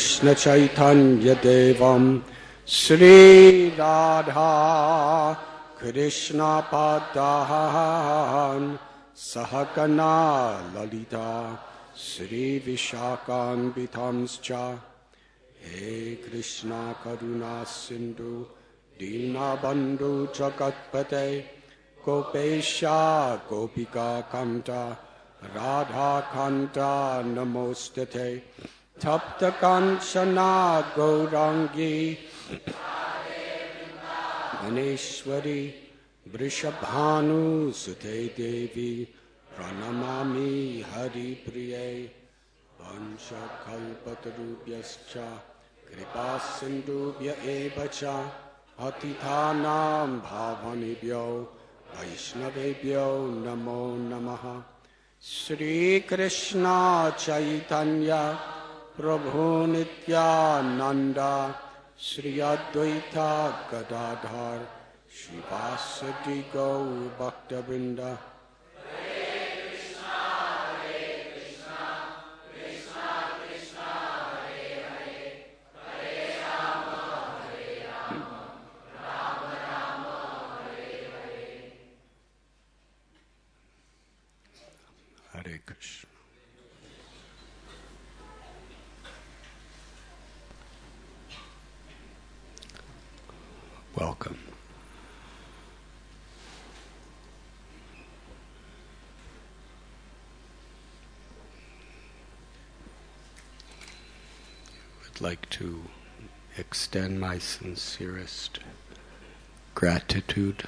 Krishna Chaitanya Devam Sri Radha Krishna Padahan Sahagana Lalita Sri Vishakan Bitamscha He Krishna Karuna Sindhu Dina Bandhu Jagatpate Gopesha Gopika Kanta Radha Kanta Namostate Tapta Kanchana Gaurangi Maneshwari Vrishabhanu Sute Devi Pranamami Hari Priye Vansha Kalpatarubhyascha Kripa Sindhubhya Evacha Atithanam Bhavanibhyo Vaishnavebhyo Namo Namaha Sri Krishna Chaitanya Prabhu Nityananda Sri Advaita Gadadhar Shivasati Gaur Bhakta-vrinda Hare Krishna. Welcome. I'd like to extend my sincerest gratitude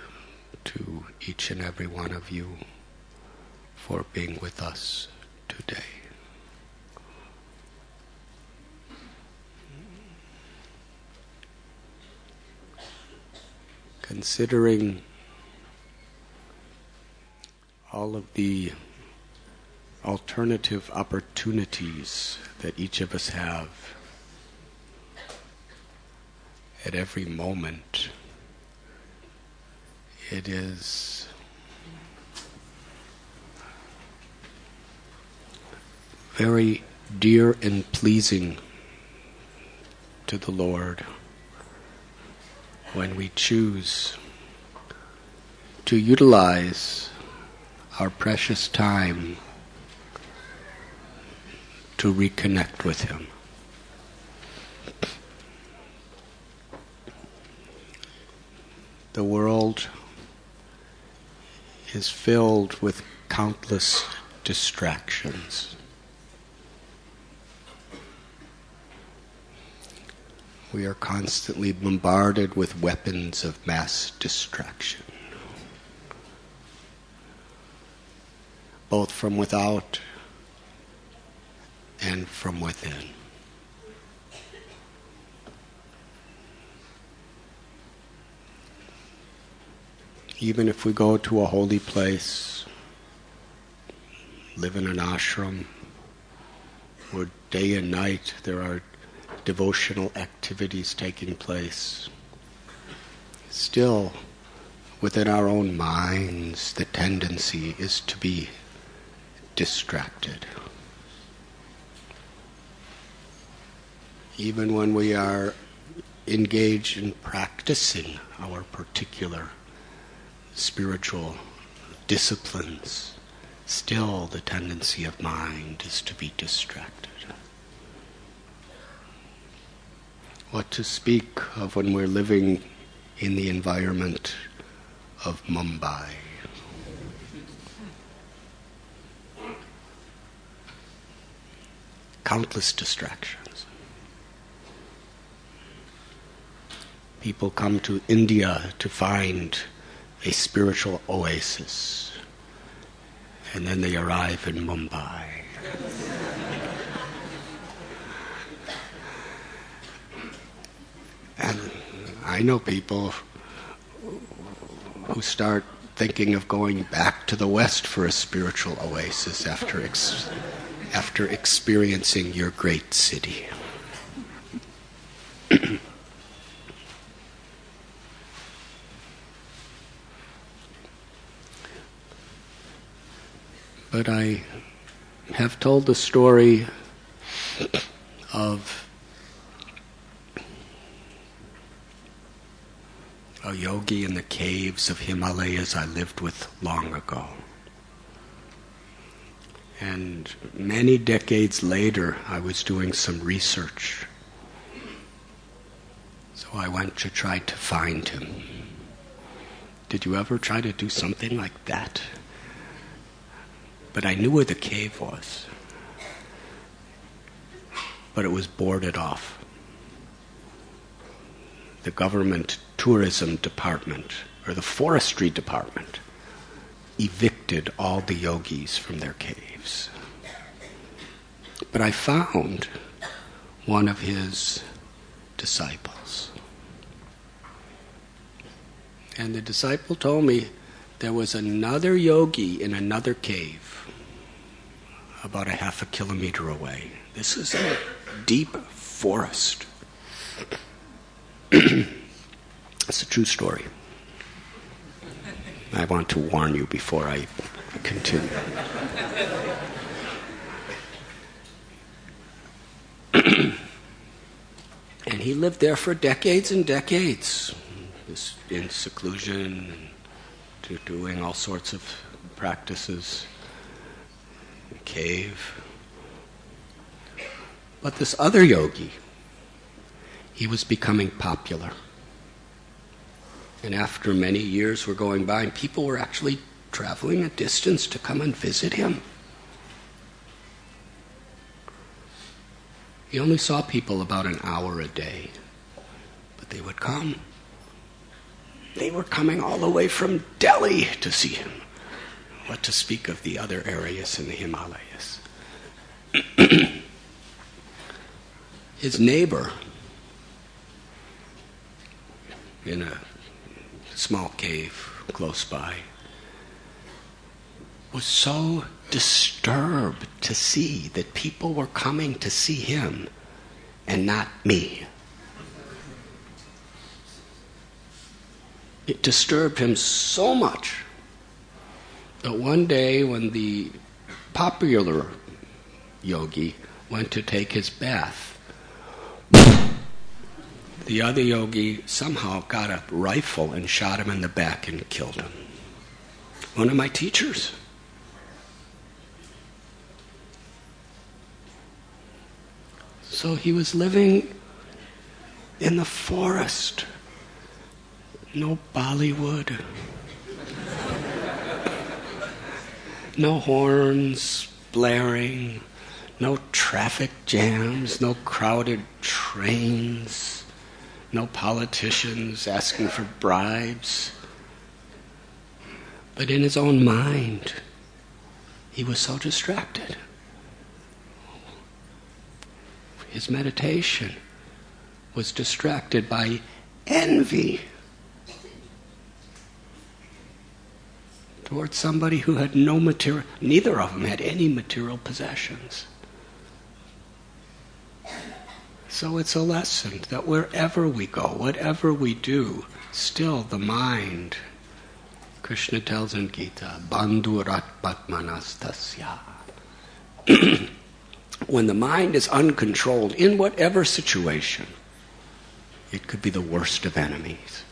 to each and every one of you for being with us today. Considering all of the alternative opportunities that each of us have at every moment, it is very dear and pleasing to the Lord when we choose to utilize our precious time to reconnect with Him. The world is filled with countless distractions. We are constantly bombarded with weapons of mass distraction, both from without and from within. Even if we go to a holy place, live in an ashram, where day and night there are devotional activities taking place, still within our own minds the tendency is to be distracted. Even when we are engaged in practicing our particular spiritual disciplines, still the tendency of mind is to be distracted. What to speak of when we're living in the environment of Mumbai? Countless distractions. People come to India to find a spiritual oasis, and then they arrive in Mumbai. And I know people who start thinking of going back to the West for a spiritual oasis after experiencing your great city. But I have told the story of a yogi in the caves of Himalayas I lived with long ago. And many decades later, I was doing some research. So I went to try to find him. Did you ever try to do something like that? But I knew where the cave was. But it was boarded off. The government tourism department, or the forestry department, evicted all the yogis from their caves. But I found one of his disciples. And the disciple told me there was another yogi in another cave, about a half a kilometer away. This is a deep forest. It's a true story. I want to warn you before I continue. And he lived there for decades and decades, in seclusion, doing all sorts of practices, cave. But this other yogi, he was becoming popular. And after many years were going by, and people were actually traveling a distance to come and visit him. He only saw people about an hour a day, but they would come. They were coming all the way from Delhi to see him. What to speak of the other areas in the Himalayas. His neighbor, in a small cave close by, was so disturbed to see that people were coming to see him and not me. It disturbed him so much that one day when the popular yogi went to take his bath, the other yogi somehow got a rifle and shot him in the back and killed him. One of my teachers. So he was living in the forest. No Bollywood. No horns blaring. No traffic jams. No crowded trains. No politicians asking for bribes. But in his own mind, he was so distracted. His meditation was distracted by envy towards somebody who had no material, neither of them had any material possessions. So it's a lesson that wherever we go, whatever we do, still the mind, Krishna tells in Gita, bandhurat patmanastasya. When the mind is uncontrolled in whatever situation, it could be the worst of enemies.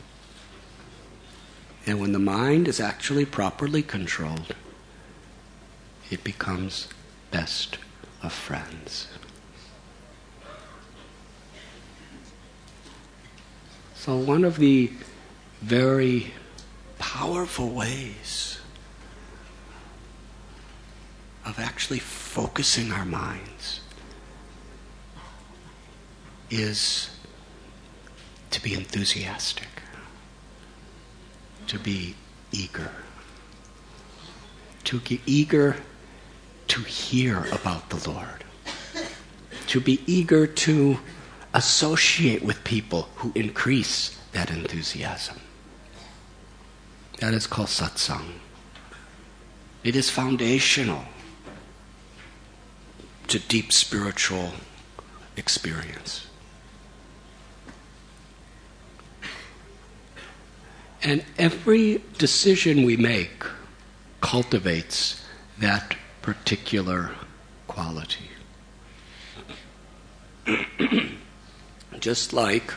And when the mind is actually properly controlled, it becomes best of friends. So one of the very powerful ways of actually focusing our minds is to be enthusiastic, to be eager to hear about the Lord, to be eager to associate with people who increase that enthusiasm. That is called satsang. It is foundational to deep spiritual experience. And every decision we make cultivates that particular quality. Just like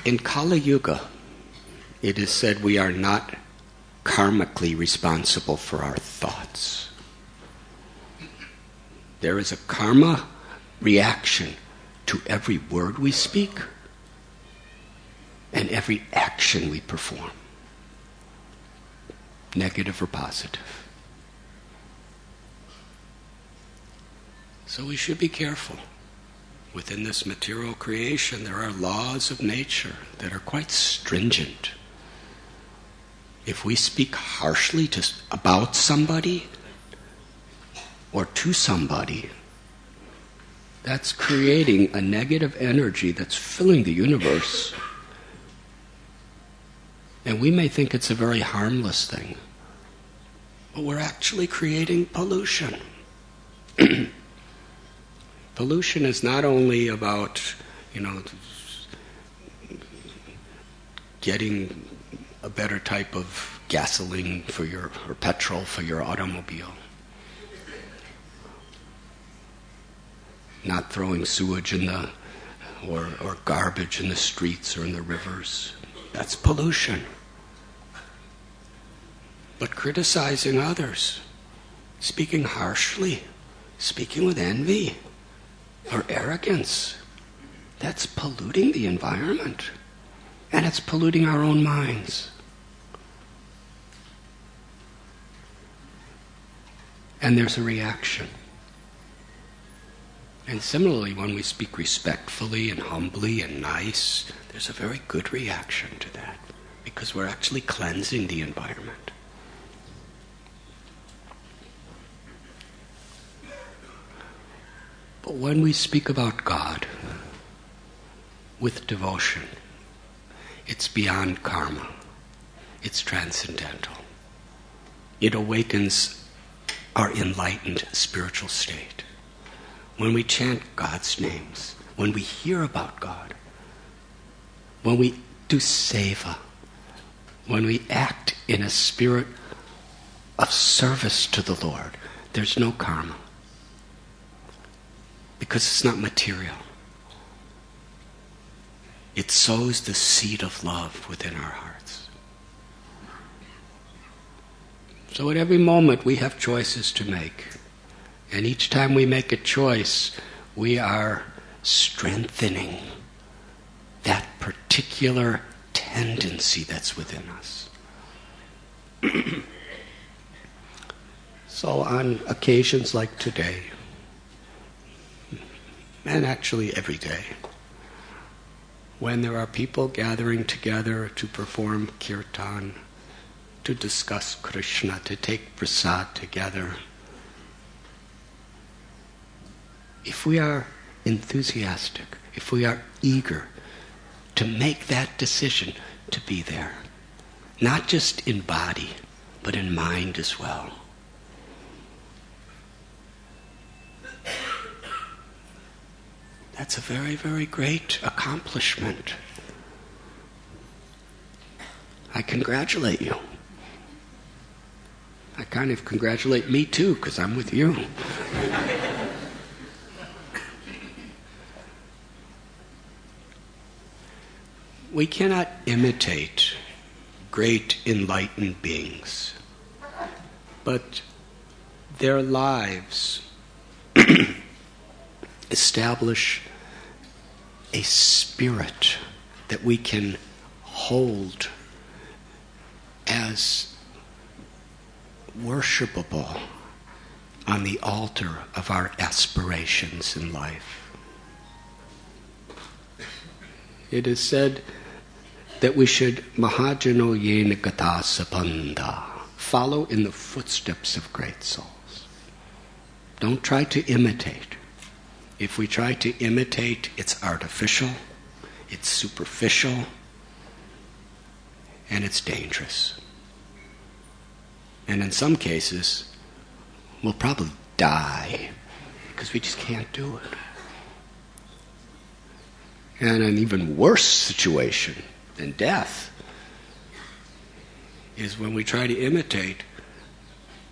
In Kali Yuga, it is said we are not karmically responsible for our thoughts. There is a karma reaction to every word we speak and every action we perform, negative or positive. So we should be careful. Within this material creation, there are laws of nature that are quite stringent. If we speak harshly about somebody or to somebody, that's creating a negative energy that's filling the universe. And we may think it's a very harmless thing, but we're actually creating pollution. Pollution is not only about, getting a better type of gasoline or petrol for your automobile. Not throwing sewage or garbage in the streets or in the rivers. That's pollution. But criticizing others, speaking harshly, speaking with envy or arrogance, that's polluting the environment. And it's polluting our own minds. And there's a reaction. And similarly, when we speak respectfully and humbly and nice, there's a very good reaction to that, because we're actually cleansing the environment. But when we speak about God with devotion, it's beyond karma. It's transcendental. It awakens our enlightened spiritual state. When we chant God's names, when we hear about God, when we do seva, when we act in a spirit of service to the Lord, there's no karma. Because it's not material. It sows the seed of love within our hearts. So at every moment we have choices to make. And each time we make a choice, we are strengthening that particular tendency that's within us. So on occasions like today, and actually every day, when there are people gathering together to perform kirtan, to discuss Krishna, to take prasad together, if we are enthusiastic, if we are eager to make that decision to be there, not just in body, but in mind as well, that's a very, very great accomplishment. I congratulate you. I kind of congratulate me too, because I'm with you. We cannot imitate great enlightened beings, but their lives establish a spirit that we can hold as worshipable on the altar of our aspirations in life. It is said that we should mahajano yena gata sabandha, follow in the footsteps of great souls. Don't try to imitate. If we try to imitate, it's artificial, it's superficial, and it's dangerous. And in some cases, we'll probably die because we just can't do it. And an even worse situation than death is when we try to imitate,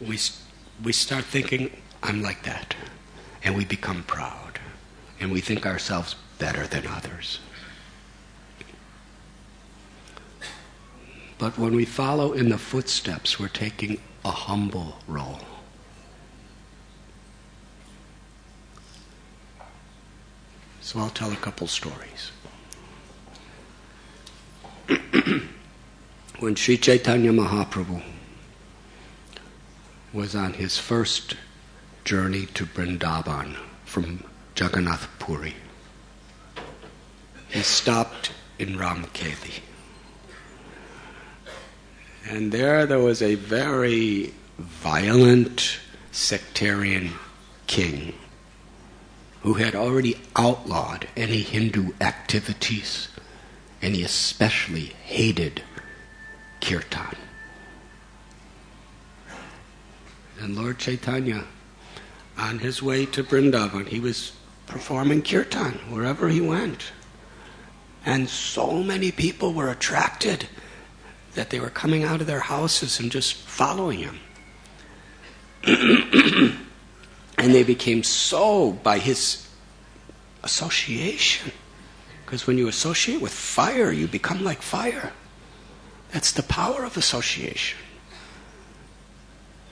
we start thinking, I'm like that. And we become proud. And we think ourselves better than others. But when we follow in the footsteps, we're taking a humble role. So I'll tell a couple stories. When Sri Chaitanya Mahaprabhu was on his first journey to Vrindavan from Jagannath Puri, he stopped in Ramkeli. And there was a very violent sectarian king who had already outlawed any Hindu activities, and he especially hated kirtan. And Lord Chaitanya, on his way to Vrindavan, he was performing kirtan wherever he went. And so many people were attracted that they were coming out of their houses and just following him. And they became so by his association. Because when you associate with fire, you become like fire. That's the power of association.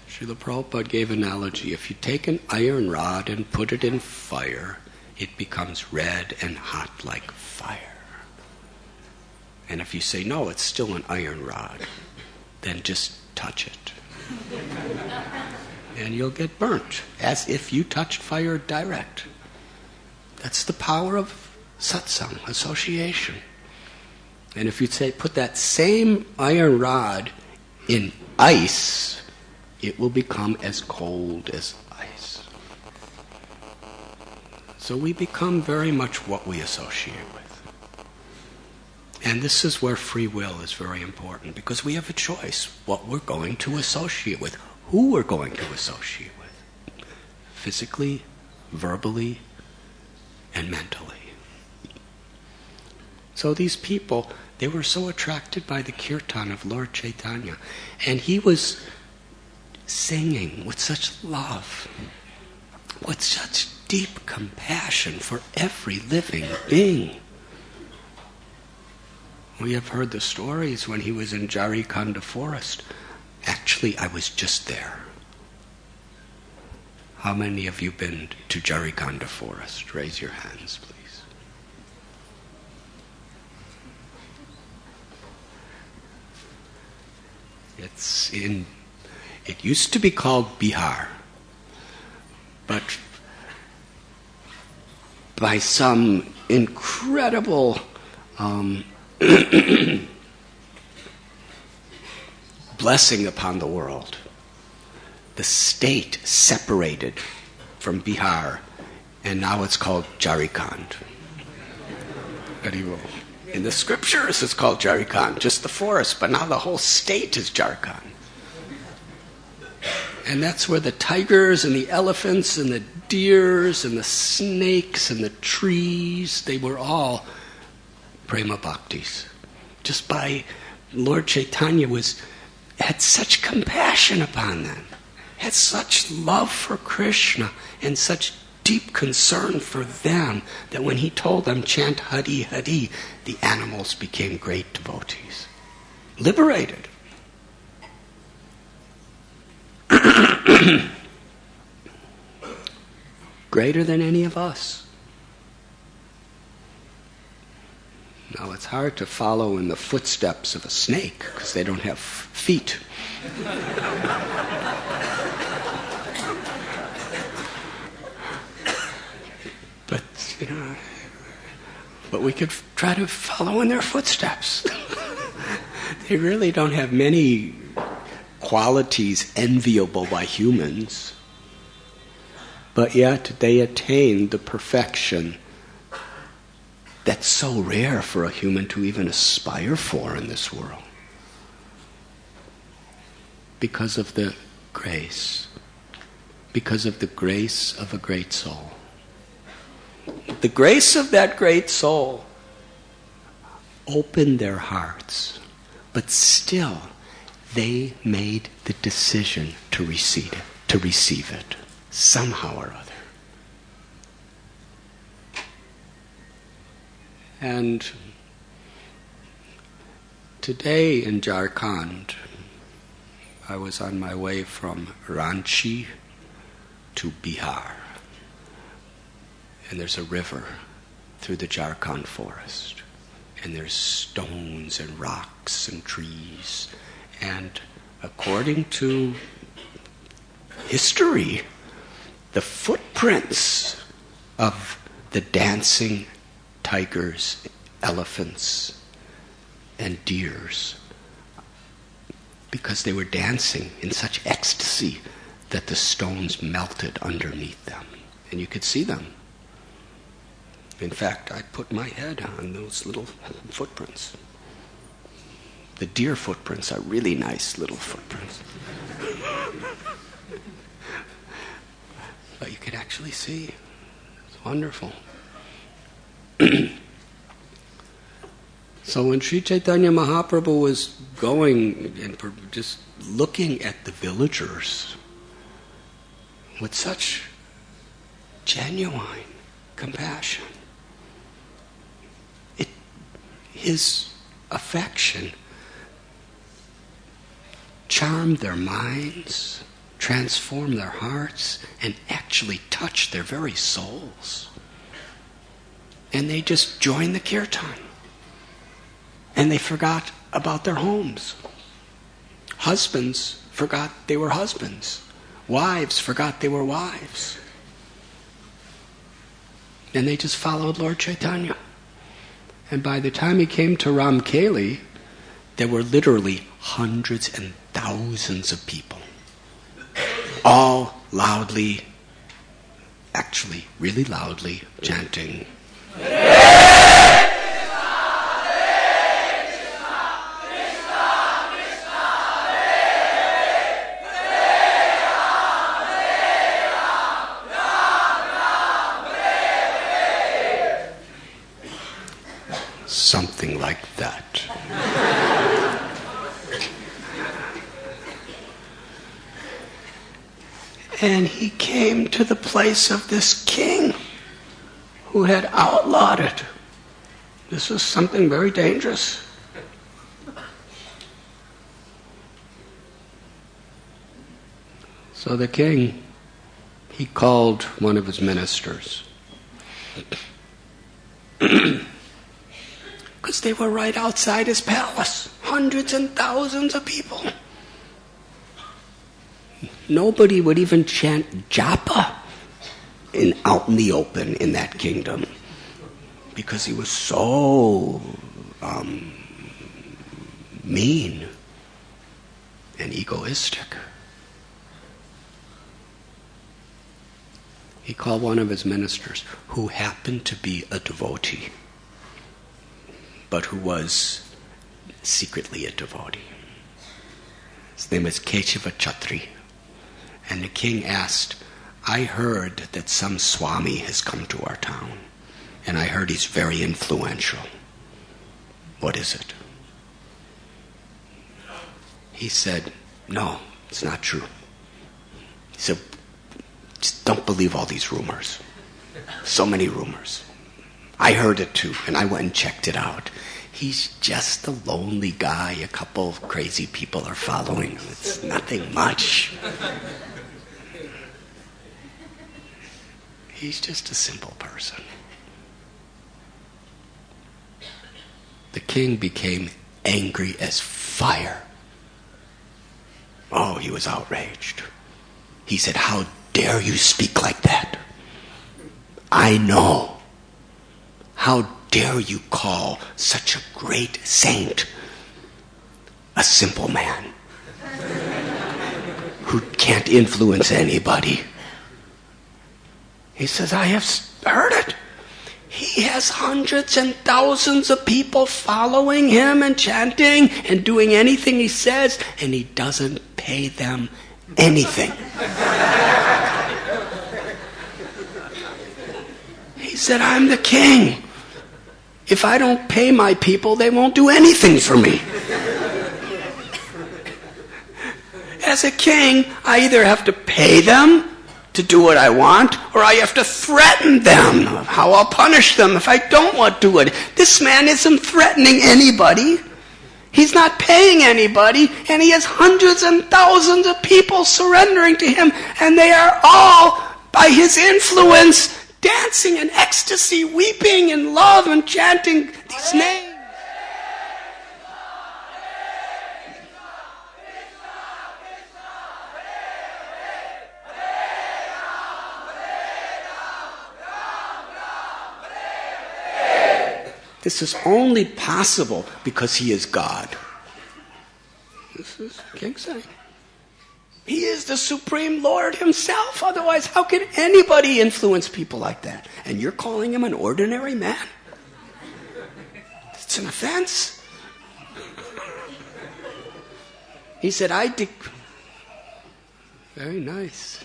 Srila Prabhupada gave an analogy. If you take an iron rod and put it in fire, it becomes red and hot like fire. And if you say, no, it's still an iron rod, then just touch it. And you'll get burnt, as if you touched fire direct. That's the power of satsang, association. And if you say, put that same iron rod in ice, it will become as cold as ice. So we become very much what we associate with. And this is where free will is very important, because we have a choice what we're going to associate with, who we're going to associate with, physically, verbally, and mentally. So these people, they were so attracted by the kirtan of Lord Chaitanya, and he was singing with such love, with such deep compassion for every living being. We have heard the stories when he was in Jharikanda forest. Actually, I was just there. How many of you been to Jharikanda forest? Raise your hands, please. It used to be called Bihar, but by some incredible blessing upon the world, the state separated from Bihar, and now it's called Jharikand. In the scriptures it's called Jharikand, just the forest, but now the whole state is Jharikand. And that's where the tigers and the elephants and the deers and the snakes and the trees, they were all prema bhaktis. Just by Lord Chaitanya had such compassion upon them, had such love for Krishna and such deep concern for them that when he told them chant Hari Hari, the animals became great devotees, liberated. Greater than any of us. Now, it's hard to follow in the footsteps of a snake because they don't have feet. But we could try to follow in their footsteps. They really don't have many qualities enviable by humans, but yet they attain the perfection that's so rare for a human to even aspire for in this world. Because of the grace. Because of the grace of a great soul. The grace of that great soul opened their hearts, but still they made the decision to receive it, somehow or other. And Today in Jharkhand, I was on my way from Ranchi to Bihar. And there's a river through the Jharkhand forest. And there's stones and rocks and trees. And according to history, the footprints of the dancing tigers, elephants, and deers, because they were dancing in such ecstasy that the stones melted underneath them. And you could see them. In fact, I put my head on those little footprints. The deer footprints are really nice little footprints. But you could actually see. It's wonderful. So when Sri Chaitanya Mahaprabhu was going and just looking at the villagers with such genuine compassion, his affection charmed their minds, transformed their hearts, and actually touched their very souls. And they just joined the kirtan. And they forgot about their homes. Husbands forgot they were husbands. Wives forgot they were wives. And they just followed Lord Chaitanya. And by the time he came to Ramkeli, there were literally hundreds and thousands of people. All loudly, actually really loudly, chanting, something like that. And he came to the place of this king who had outlawed it. This was something very dangerous. So the king, he called one of his ministers. Because they were right outside his palace. Hundreds and thousands of people. Nobody would even chant japa out in the open in that kingdom. Because he was so mean and egoistic. He called one of his ministers, who happened to be a devotee, but who was secretly a devotee. His name is Keshava Chatri. And the king asked, I heard that some Swami has come to our town, and I heard he's very influential. What is it? He said, no, it's not true. He said, just don't believe all these rumors. So many rumors. I heard it too, and I went and checked it out. He's just a lonely guy. A couple of crazy people are following him. It's nothing much. He's just a simple person. The king became angry as fire. Oh, he was outraged. He said, how dare you speak like that? I know. How dare you call such a great saint a simple man who can't influence anybody? He says, I have heard it. He has hundreds and thousands of people following him and chanting and doing anything he says, and he doesn't pay them anything. He said, I'm the king. If I don't pay my people, they won't do anything for me. As a king, I either have to pay them to do what I want, or I have to threaten them, how I'll punish them if I don't want to do it. This man isn't threatening anybody. He's not paying anybody, and he has hundreds and thousands of people surrendering to him, and they are all, by his influence, dancing in ecstasy, weeping in love, and chanting these names. This is only possible because he is God. This is King saying. He is the Supreme Lord himself. Otherwise, how can anybody influence people like that? And you're calling him an ordinary man? It's an offense. He said, very nice.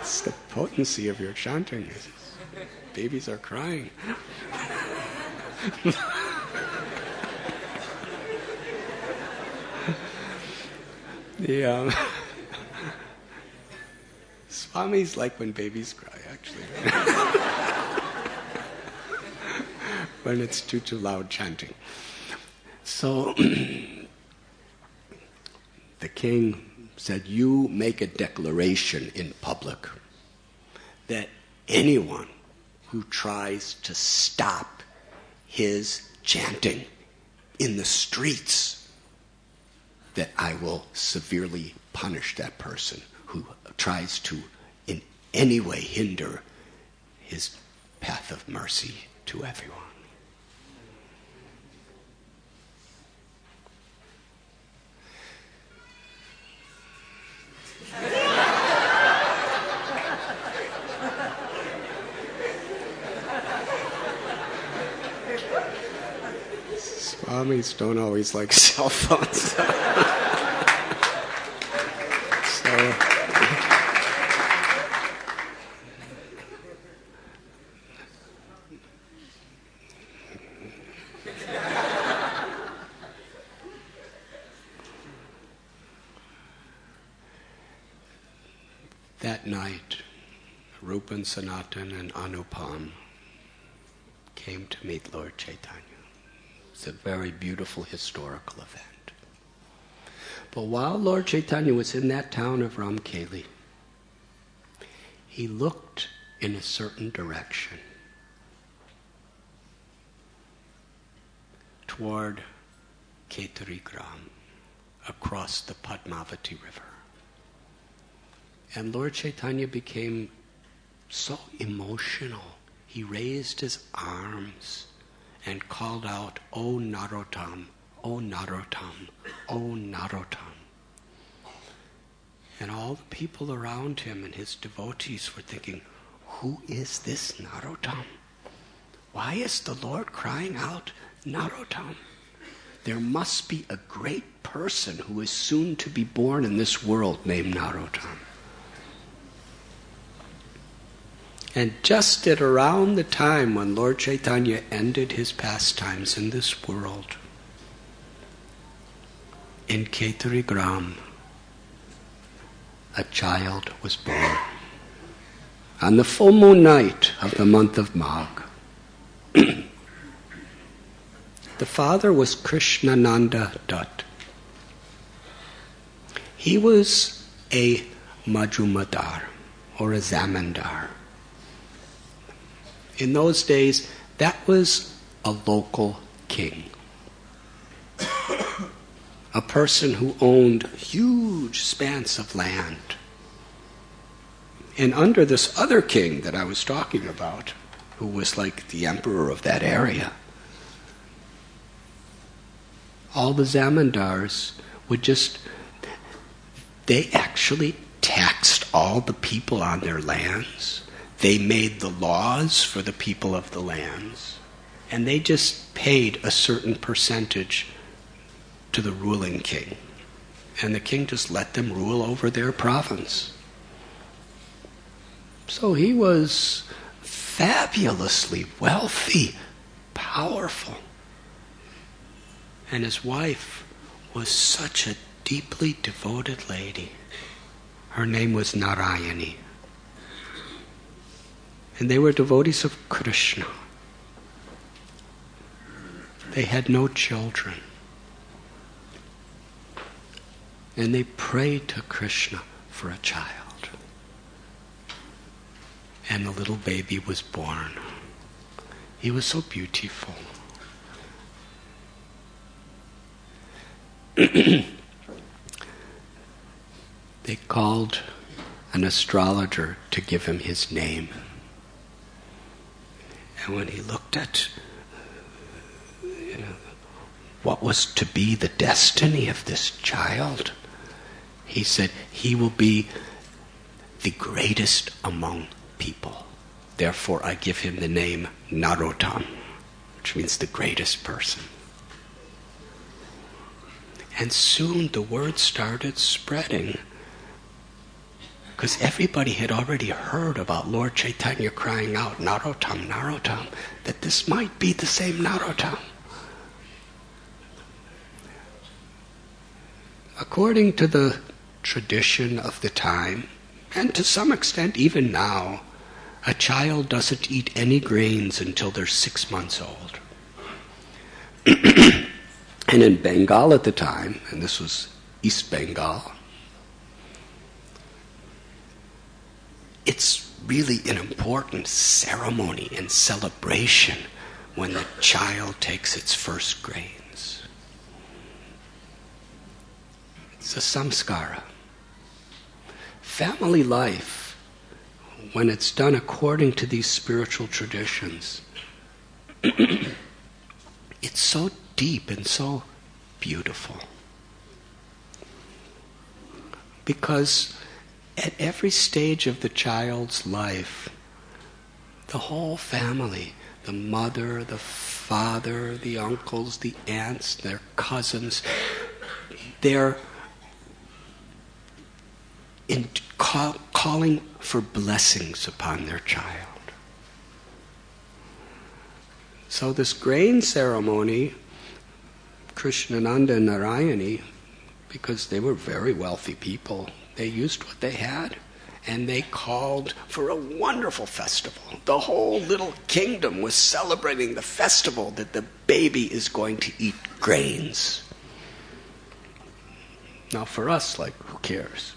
It's the potency of your chanting. Babies are crying. Swami's like when babies cry, actually. When it's too loud chanting. So the king said, you make a declaration in public that anyone who tries to stop his chanting in the streets, that I will severely punish that person who tries to in any way hinder his path of mercy to everyone. Swamis don't always like cell phones. So that night, Rupan, Sanatan, and Anupam came to meet Lord Chaitanya. It's a very beautiful historical event. But while Lord Chaitanya was in that town of Ramkeli, he looked in a certain direction toward Ketari Gram, across the Padmavati River. And Lord Chaitanya became so emotional. He raised his arms and called out, "O Narottam, O Narottam, O Narottam." And all the people around him and his devotees were thinking, who is this Narottam? Why is the Lord crying out, Narottam? There must be a great person who is soon to be born in this world named Narottam. And just at around the time when Lord Chaitanya ended his pastimes in this world, in Ketari Gram, a child was born. On the full moon night of the month of Magh. The father was Krishnananda Dutt. He was a Majumadar, or a Zamindar. In those days, that was a local king. A person who owned huge expanse of land. And under this other king that I was talking about, who was like the emperor of that area, all the zamindars would they actually taxed all the people on their lands. They made the laws for the people of the lands. And they just paid a certain percentage to the ruling king. And the king just let them rule over their province. So he was fabulously wealthy, powerful. And his wife was such a deeply devoted lady. Her name was Narayani. And they were devotees of Krishna. They had no children. and they prayed to Krishna for a child. And the little baby was born. He was so beautiful. They called an astrologer to give him his name. And when he looked at what was to be the destiny of this child, he said, he will be the greatest among people. Therefore, I give him the name Narottam, which means the greatest person. And soon the word started spreading, because everybody had already heard about Lord Chaitanya crying out, Narottam, Narottam, that this might be the same Narottam. According to the tradition of the time, and to some extent even now, a child doesn't eat any grains until they're 6 months old. And in Bengal at the time, and this was East Bengal, it's really an important ceremony and celebration when the child takes its first grains. It's a samskara. Family life, when it's done according to these spiritual traditions, it's so deep and so beautiful. Because at every stage of the child's life, the whole family, the mother, the father, the uncles, the aunts, their cousins, they're calling for blessings upon their child. So this grain ceremony, Krishnananda and Narayani, because they were very wealthy people, they used what they had, and they called for a wonderful festival. The whole little kingdom was celebrating the festival that the baby is going to eat grains. Now for us, who cares?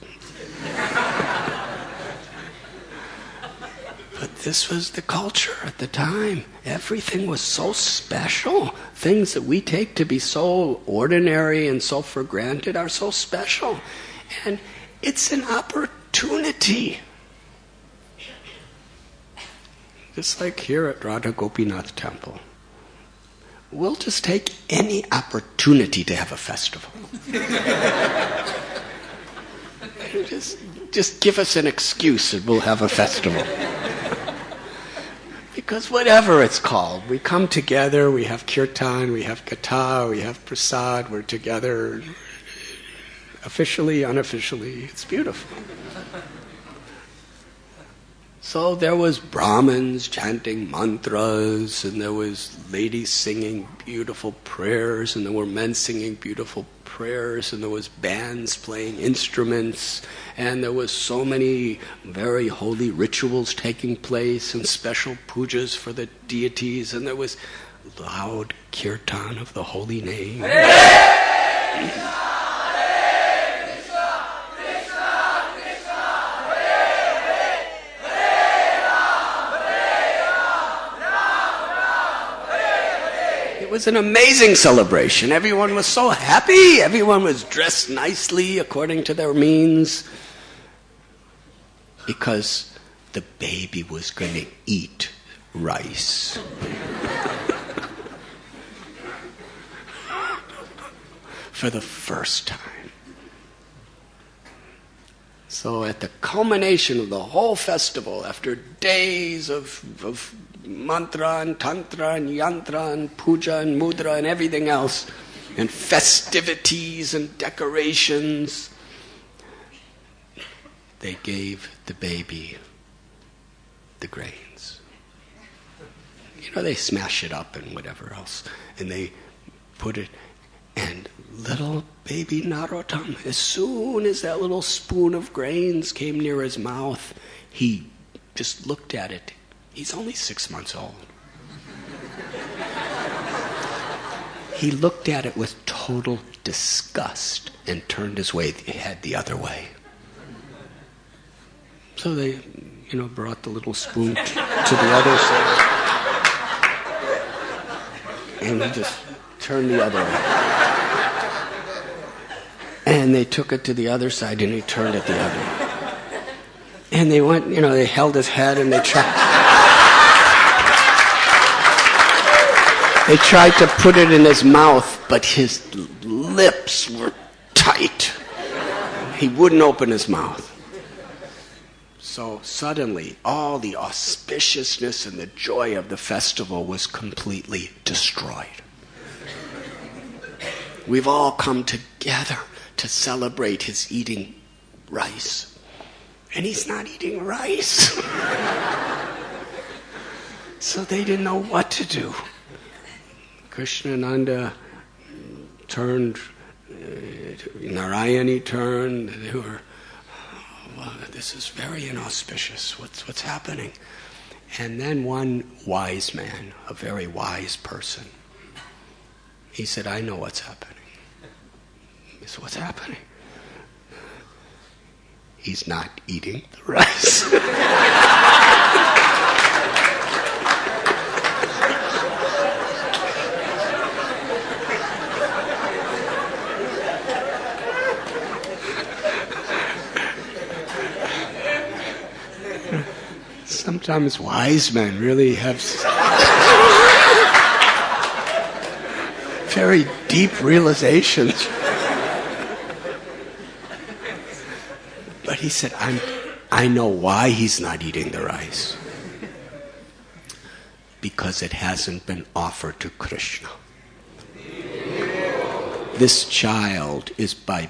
But this was the culture at the time. Everything was so special. Things that we take to be so ordinary and so for granted are so special. And it's an opportunity. Just like here at Radha Gopinath Temple. We'll just take any opportunity to have a festival. Just give us an excuse and we'll have a festival. Because whatever it's called, we come together, we have kirtan, we have katha, we have prasad, we're together officially, unofficially. It's beautiful. So there was Brahmins chanting mantras, and there was ladies singing beautiful prayers, and there were men singing beautiful prayers, and there was bands playing instruments, and there was so many very holy rituals taking place, and special pujas for the deities, and there was loud kirtan of the holy name. It was an amazing celebration. Everyone was so happy. Everyone was dressed nicely according to their means. Because the baby was going to eat rice. For the first time. So at the culmination of the whole festival, after days of mantra and tantra and yantra and puja and mudra and everything else, and festivities and decorations, they gave the baby the grains. They smash it up and whatever else, and they put it, and little baby Narottam, as soon as that little spoon of grains came near his mouth, he just looked at it. He's only 6 months old. he looked at it with total disgust and turned his head the other way. So they, brought the little spoon to the other side. And he just turned the other way. And they took it to the other side and he turned it the other way. And they went, they held his head and they tried to put it in his mouth, but his lips were tight. He wouldn't open his mouth. So suddenly, all the auspiciousness and the joy of the festival was completely destroyed. We've all come together to celebrate his eating rice. And he's not eating rice. So they didn't know what to do. Krishnananda turned, Narayani turned. They were, this is very inauspicious. What's happening? And then one wise man, a very wise person, he said, I know what's happening. He said, what's happening? He's not eating the rice. Sometimes wise men really have very deep realizations. But he said, I know why he's not eating the rice. Because it hasn't been offered to Krishna. This child is by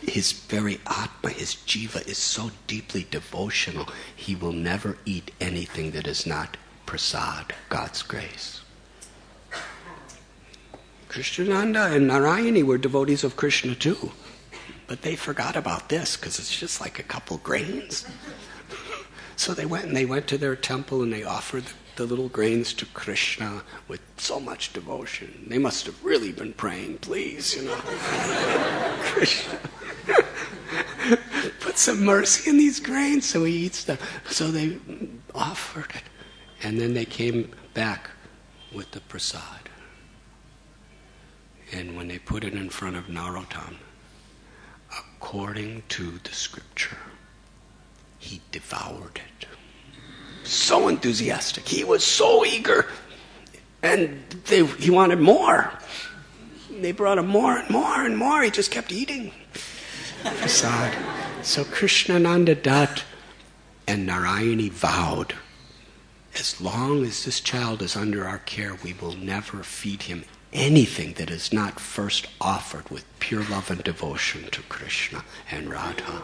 his very Atma, his Jiva is so deeply devotional, he will never eat anything that is not prasad, God's grace. Krishnananda and Narayani were devotees of Krishna too. But they forgot about this because it's just like a couple grains. So they went to their temple and they offered the little grains to Krishna with so much devotion. They must have really been praying, please, Krishna, put some mercy in these grains so he eats them. So they offered it. And then they came back with the prasad. And when they put it in front of Narottam, according to the scripture, he devoured it. So enthusiastic. He was so eager. And he wanted more. They brought him more and more and more. He just kept eating. Prasad. So Krishnananda Dutt and Narayani vowed, as long as this child is under our care, we will never feed him anything that is not first offered with pure love and devotion to Krishna and Radha.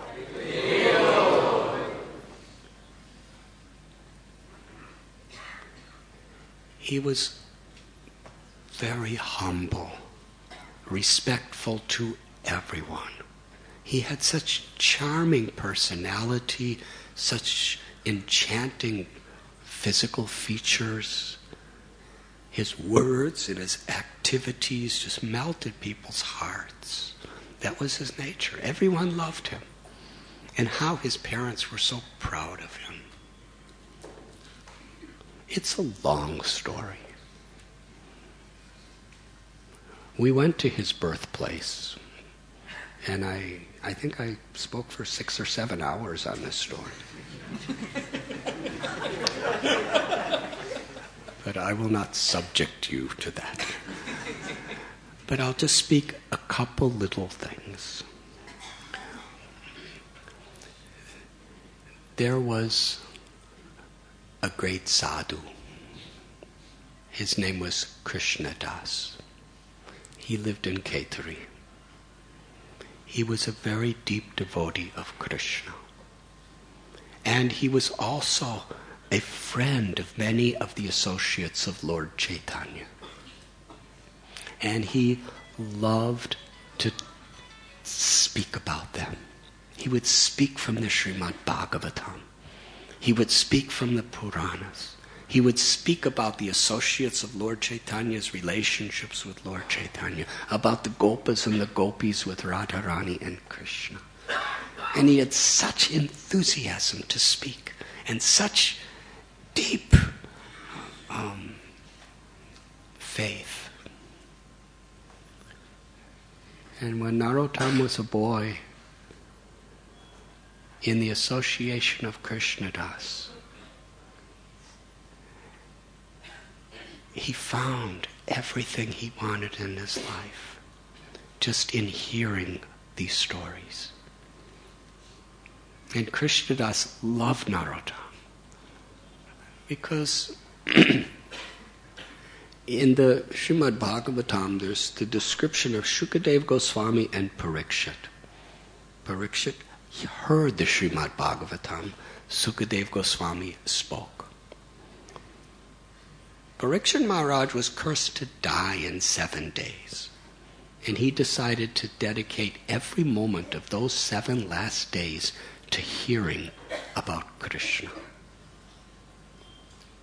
He was very humble, respectful to everyone. He had such charming personality, such enchanting physical features. His words and his activities just melted people's hearts. That was his nature. Everyone loved him. And how his parents were so proud of him. It's a long story. We went to his birthplace, and I think I spoke for 6 or 7 hours on this story. But I will not subject you to that. But I'll just speak a couple little things. There was a great sadhu. His name was Krishnadas. He lived in Kaituri. He was a very deep devotee of Krishna. And he was also a friend of many of the associates of Lord Chaitanya. And he loved to speak about them. He would speak from the Srimad Bhagavatam. He would speak from the Puranas. He would speak about the associates of Lord Chaitanya's relationships with Lord Chaitanya, about the Gopas and the Gopis with Radharani and Krishna. And he had such enthusiasm to speak and such deep faith. And when Narottam was a boy, in the association of Krishnadas, he found everything he wanted in his life just in hearing these stories. And Krishnadas loved Narottam because in the Srimad Bhagavatam there's the description of Shukadeva Goswami and Parikshit. Parikshit heard the Srimad Bhagavatam, Sukadeva Goswami spoke. Parikshit Maharaj was cursed to die in 7 days. And he decided to dedicate every moment of those 7 last days to hearing about Krishna.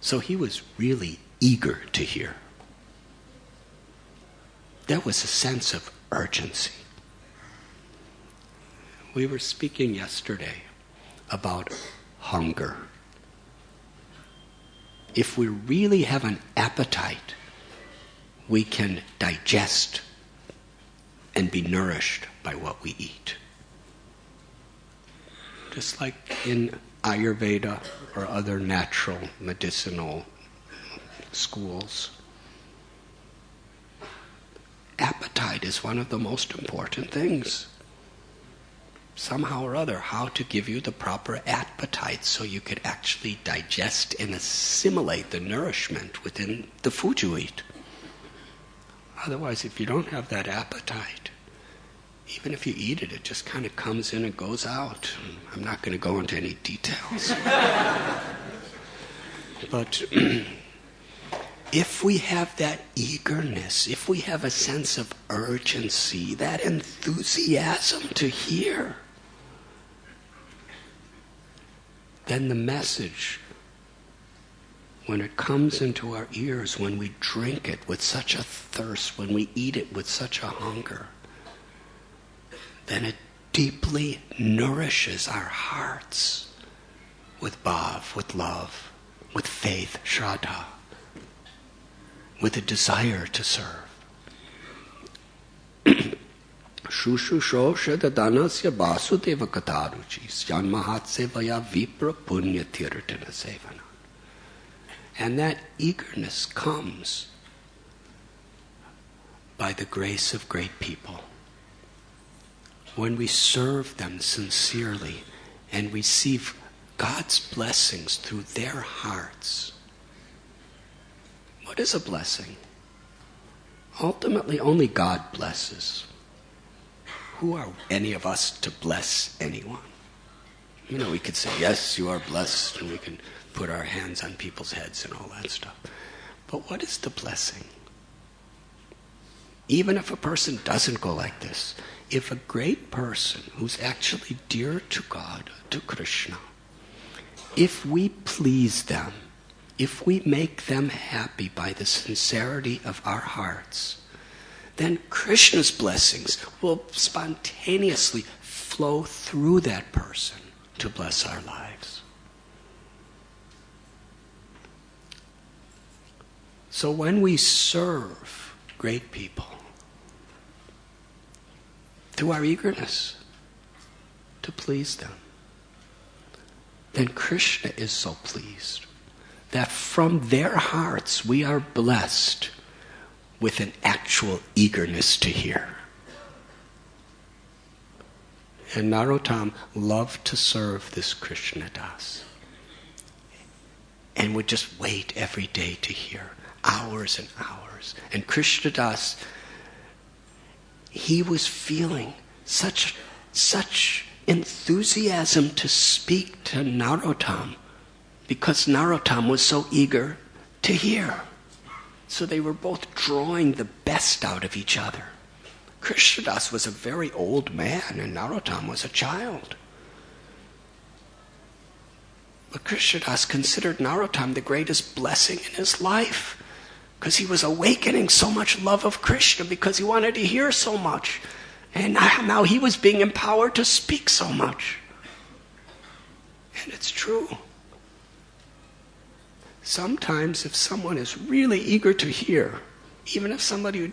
So he was really eager to hear. There was a sense of urgency. We were speaking yesterday about hunger. If we really have an appetite, we can digest and be nourished by what we eat. Just like in Ayurveda or other natural medicinal schools, appetite is one of the most important things. Somehow or other, how to give you the proper appetite so you could actually digest and assimilate the nourishment within the food you eat. Otherwise, if you don't have that appetite, even if you eat it, it just kind of comes in and goes out. I'm not going to go into any details. But if we have that eagerness, if we have a sense of urgency, that enthusiasm to hear, then the message, when it comes into our ears, when we drink it with such a thirst, when we eat it with such a hunger, then it deeply nourishes our hearts with bhav, with love, with faith, shraddha, with a desire to serve. Shushusho Shadadanasya Vasudeva Kataruchi Syanmahatsevaya Vipra Punya Tirtana Sevana. And that eagerness comes by the grace of great people. When we serve them sincerely and receive God's blessings through their hearts. What is a blessing? Ultimately, only God blesses. Who are any of us to bless anyone? You know, we could say, yes, you are blessed, and we can put our hands on people's heads and all that stuff. But what is the blessing? Even if a person doesn't go like this, if a great person who's actually dear to God, to Krishna, if we please them, if we make them happy by the sincerity of our hearts, then Krishna's blessings will spontaneously flow through that person to bless our lives. So when we serve great people, through our eagerness to please them, then Krishna is so pleased that from their hearts we are blessed with an actual eagerness to hear. And Narottam loved to serve this Krishna Das and would just wait every day to hear, hours and hours. And Krishna Das, he was feeling such enthusiasm to speak to Narottam because Narottam was so eager to hear. So they were both drawing the best out of each other. Krishnadas was a very old man and Narottam was a child. But Krishnadas considered Narottam the greatest blessing in his life, because he was awakening so much love of Krishna, because he wanted to hear so much. And now he was being empowered to speak so much. And it's true. Sometimes if someone is really eager to hear, even if somebody who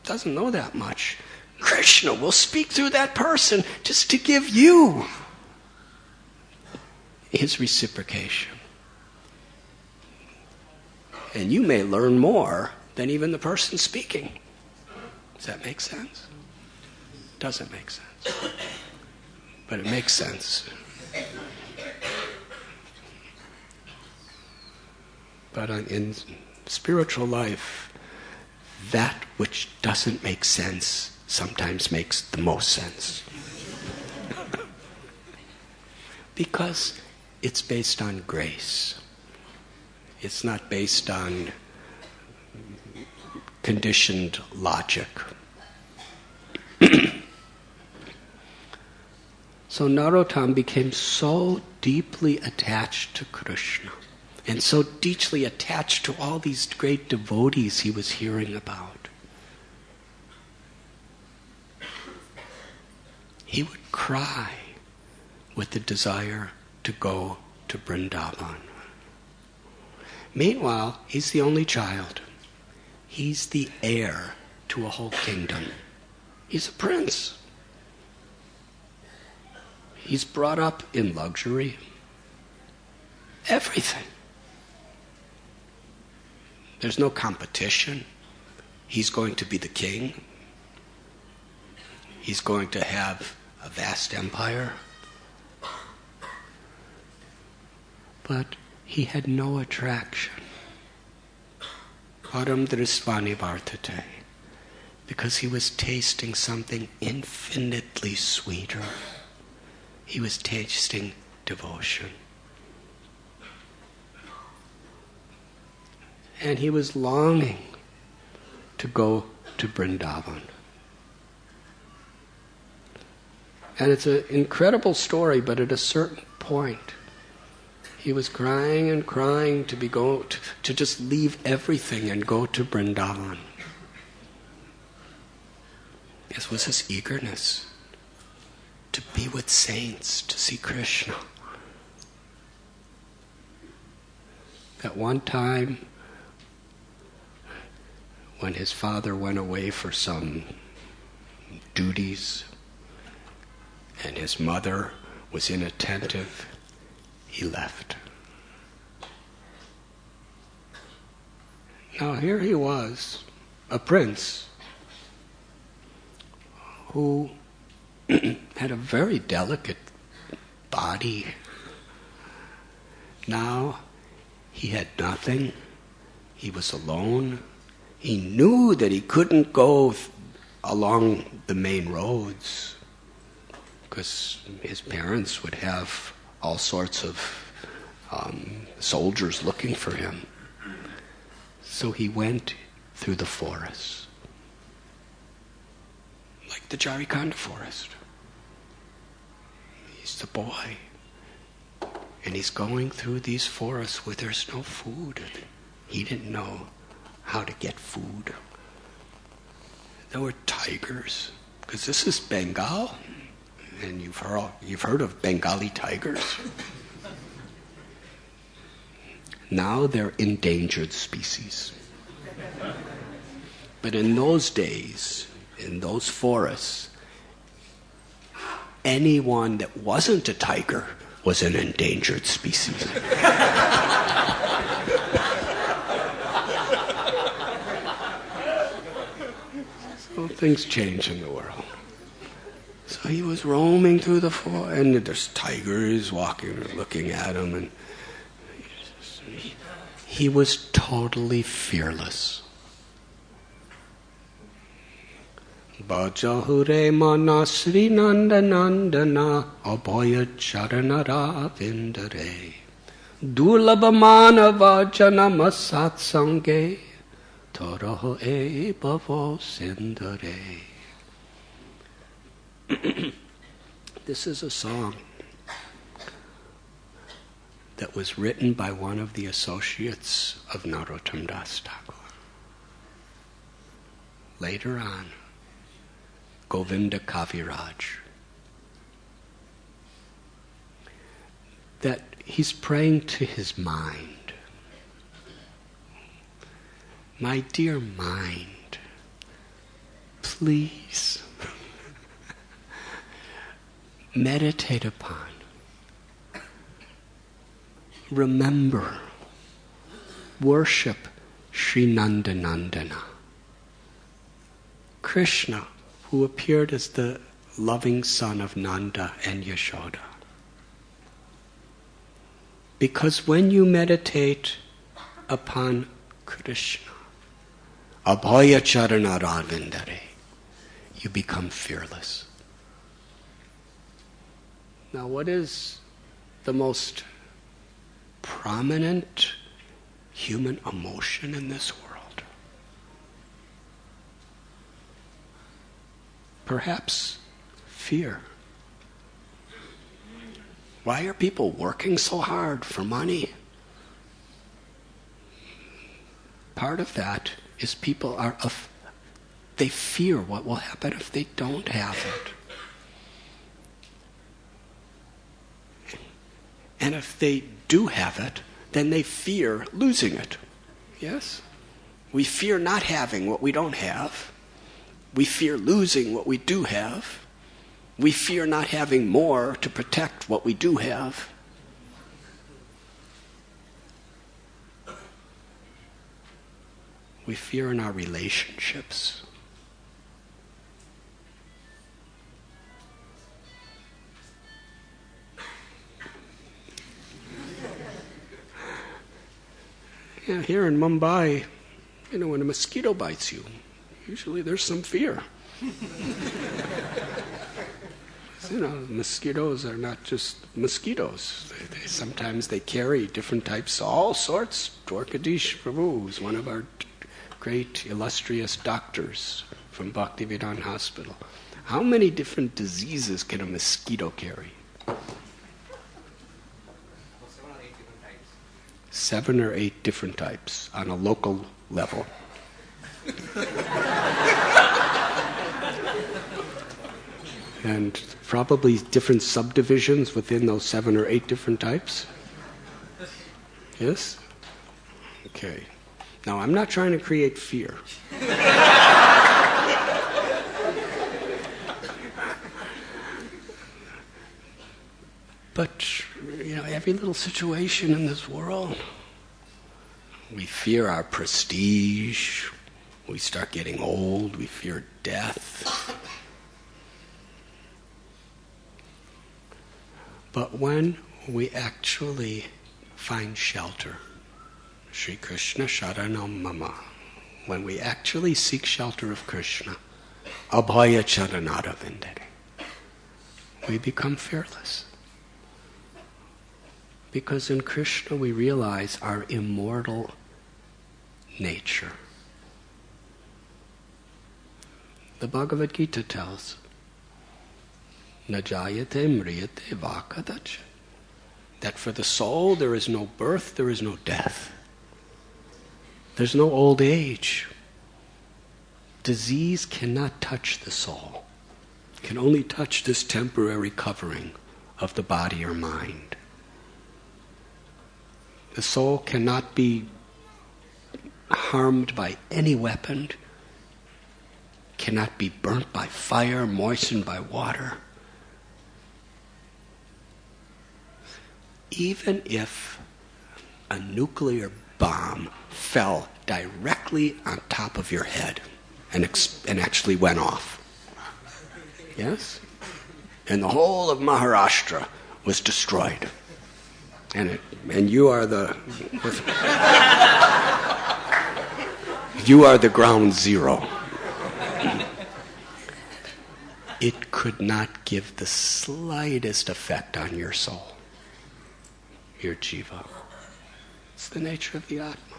doesn't know that much, Krishna will speak through that person just to give you his reciprocation. And you may learn more than even the person speaking. Does that make sense? Doesn't make sense. But it makes sense. But in spiritual life, that which doesn't make sense sometimes makes the most sense. Because it's based on grace. It's not based on conditioned logic. So Narottam became so deeply attached to Krishna, and so deeply attached to all these great devotees he was hearing about. He would cry with the desire to go to Vrindavan. Meanwhile, he's the only child. He's the heir to a whole kingdom. He's a prince. He's brought up in luxury. Everything. There's no competition. He's going to be the king. He's going to have a vast empire. But he had no attraction. Param drisvani vartate. Because he was tasting something infinitely sweeter. He was tasting devotion. And he was longing to go to Vrindavan. And it's an incredible story, but at a certain point, he was crying and crying to just leave everything and go to Vrindavan. This was his eagerness to be with saints, to see Krishna. At one time, when his father went away for some duties, and his mother was inattentive, he left. Now here he was, a prince, who had a very delicate body. Now he had nothing. He was alone. He knew that he couldn't go along the main roads because his parents would have all sorts of soldiers looking for him. So he went through the forest, like the Jarikhanda forest. He's the boy, and he's going through these forests where there's no food. He didn't know how to get food. There were tigers, because this is Bengal, and you've heard of Bengali tigers. Now they're endangered species. But in those days, in those forests, anyone that wasn't a tiger was an endangered species. So things change in the world. So he was roaming through the forest, and there's tigers walking, looking at him, and he was totally fearless. Bajahure manasri nanda nandana abhaya charanara vindare dulabhamana vajanama satsange taraho e bhavo sindare. This is a song that was written by one of the associates of Narottam Das Thakur. Later on, Govinda Kaviraj. That he's praying to his mind. My dear mind, please meditate upon, remember, worship Sri Nandanandana, Krishna, who appeared as the loving son of Nanda and Yashoda. Because when you meditate upon Krishna, Abhaya Charana Ravindare, you become fearless. Now, what is the most prominent human emotion in this world? Perhaps fear. Why are people working so hard for money? Part of that is people they fear what will happen if they don't have it. And if they do have it, then they fear losing it. Yes? We fear not having what we don't have. We fear losing what we do have. We fear not having more to protect what we do have. We fear in our relationships. Yeah, here in Mumbai, when a mosquito bites you, usually there's some fear. Mosquitoes are not just mosquitoes. Sometimes they carry different types, all sorts. Dwarkadish Prabhu, who's one of our great illustrious doctors from Bhaktivedanta Hospital. How many different diseases can a mosquito carry? 7 or 8 different types on a local level. And probably different subdivisions within those 7 or 8 different types? Yes? Okay. Now, I'm not trying to create fear. But, every little situation in this world, we fear our prestige, we start getting old, we fear death. But when we actually find shelter, Shri Krishna Sharanam Mama, when we actually seek shelter of Krishna, Abhaya Charanara Vindare, we become fearless. Because in Krishna we realize our immortal nature. The Bhagavad Gita tells, Najayate mriyate vakadacha, that for the soul there is no birth, there is no death. There's no old age. Disease cannot touch the soul. It can only touch this temporary covering of the body or mind. The soul cannot be harmed by any weapon, cannot be burnt by fire, moistened by water. Even if a nuclear bomb fell directly on top of your head and actually went off, yes? And the whole of Maharashtra was destroyed. And you are the ground zero. It could not give the slightest effect on your soul, your jiva. It's the nature of the Atma.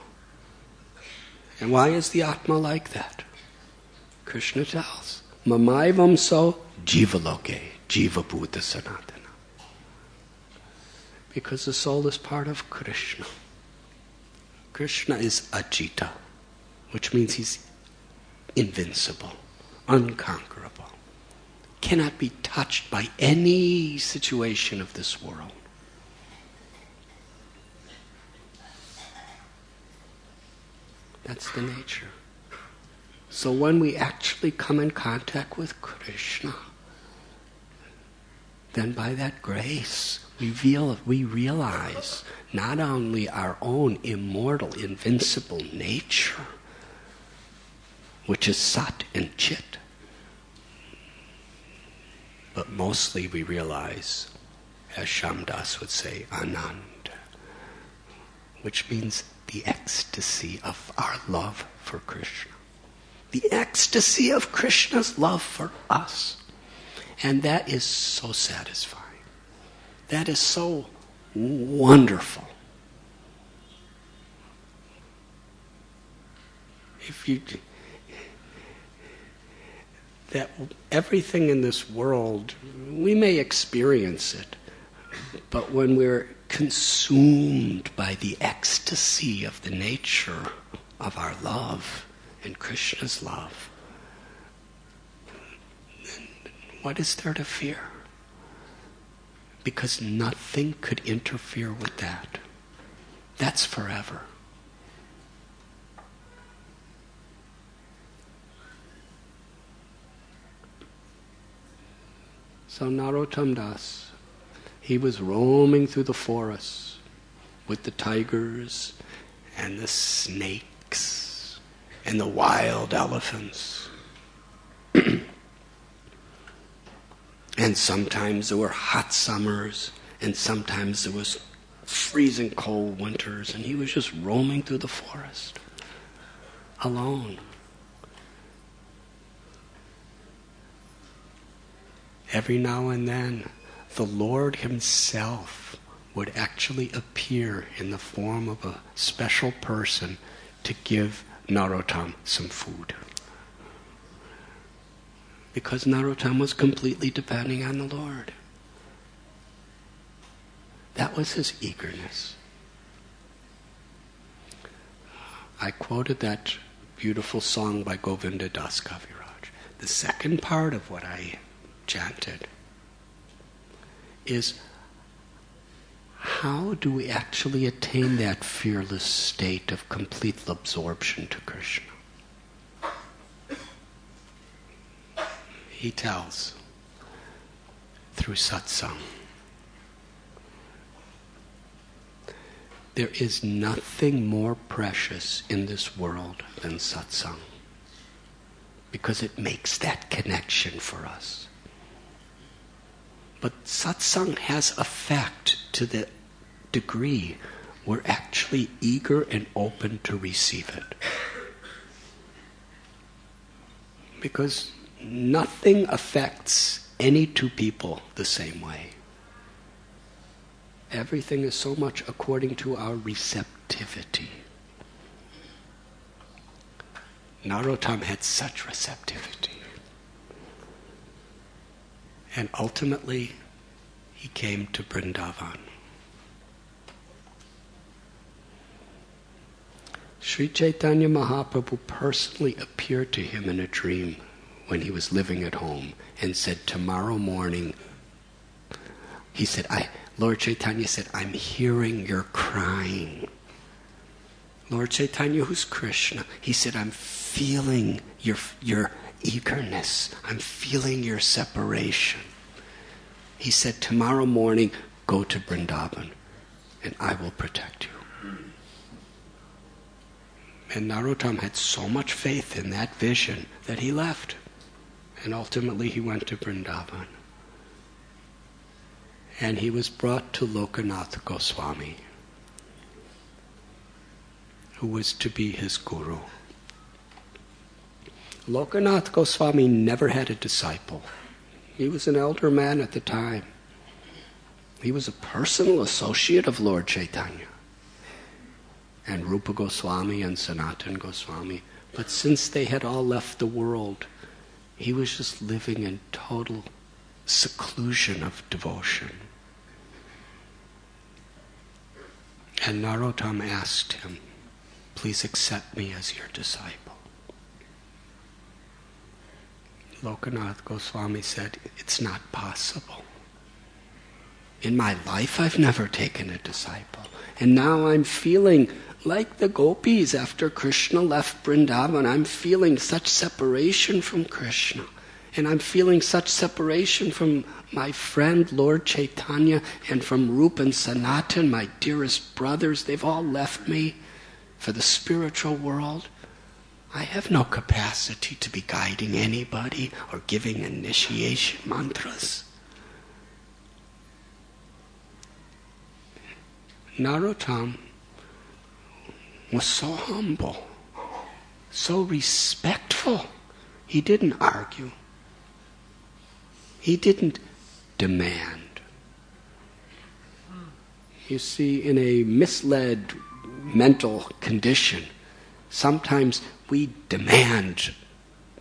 And why is the Atma like that? Krishna tells, Mamaivam so jiva loke, jiva bhuta sanatana. Because the soul is part of Krishna. Krishna is Ajita, which means he's invincible, unconquerable, cannot be touched by any situation of this world. That's the nature. So when we actually come in contact with Krishna, then by that grace, we realize not only our own immortal, invincible nature, which is Sat and Chit, but mostly we realize, as Shamdas would say, Anand, which means the ecstasy of our love for Krishna. The ecstasy of Krishna's love for us. And that is so satisfying. That is so wonderful. That everything in this world, we may experience it, but when we're consumed by the ecstasy of the nature of our love and Krishna's love, then what is there to fear? Because nothing could interfere with that. That's forever. So Narottam Das, he was roaming through the forests with the tigers and the snakes and the wild elephants. And sometimes there were hot summers, and sometimes there was freezing cold winters, and he was just roaming through the forest, alone. Every now and then, the Lord himself would actually appear in the form of a special person to give Narottam some food. Because Narottam was completely depending on the Lord. That was his eagerness. I quoted that beautiful song by Govinda Das Kaviraj. The second part of what I chanted is, how do we actually attain that fearless state of complete absorption to Krishna? He tells, through satsang. There is nothing more precious in this world than satsang, because it makes that connection for us. But satsang has effect to the degree we're actually eager and open to receive it. Because nothing affects any two people the same way. Everything is so much according to our receptivity. Narottam had such receptivity. And ultimately, he came to Vrindavan. Sri Chaitanya Mahaprabhu personally appeared to him in a dream when he was living at home and said, tomorrow morning, he said, Lord Chaitanya said, I'm hearing your crying. Lord Chaitanya, who's Krishna? He said, I'm feeling your eagerness. I'm feeling your separation. He said, tomorrow morning, go to Vrindavan and I will protect you. And Narottam had so much faith in that vision that he left. And ultimately he went to Vrindavan. And he was brought to Lokanath Goswami, who was to be his guru. Lokanath Goswami never had a disciple. He was an elder man at the time. He was a personal associate of Lord Chaitanya and Rupa Goswami and Sanatan Goswami. But since they had all left the world, he was just living in total seclusion of devotion. And Narottam asked him, please accept me as your disciple. Lokanath Goswami said, it's not possible. In my life I've never taken a disciple. And now I'm feeling like the gopis after Krishna left Vrindavan. I'm feeling such separation from Krishna. And I'm feeling such separation from my friend Lord Chaitanya and from Rupa and Sanatan, my dearest brothers. They've all left me for the spiritual world. I have no capacity to be guiding anybody or giving initiation mantras. Narottam was so humble, so respectful. He didn't argue. He didn't demand. You see, in a misled mental condition, sometimes we demand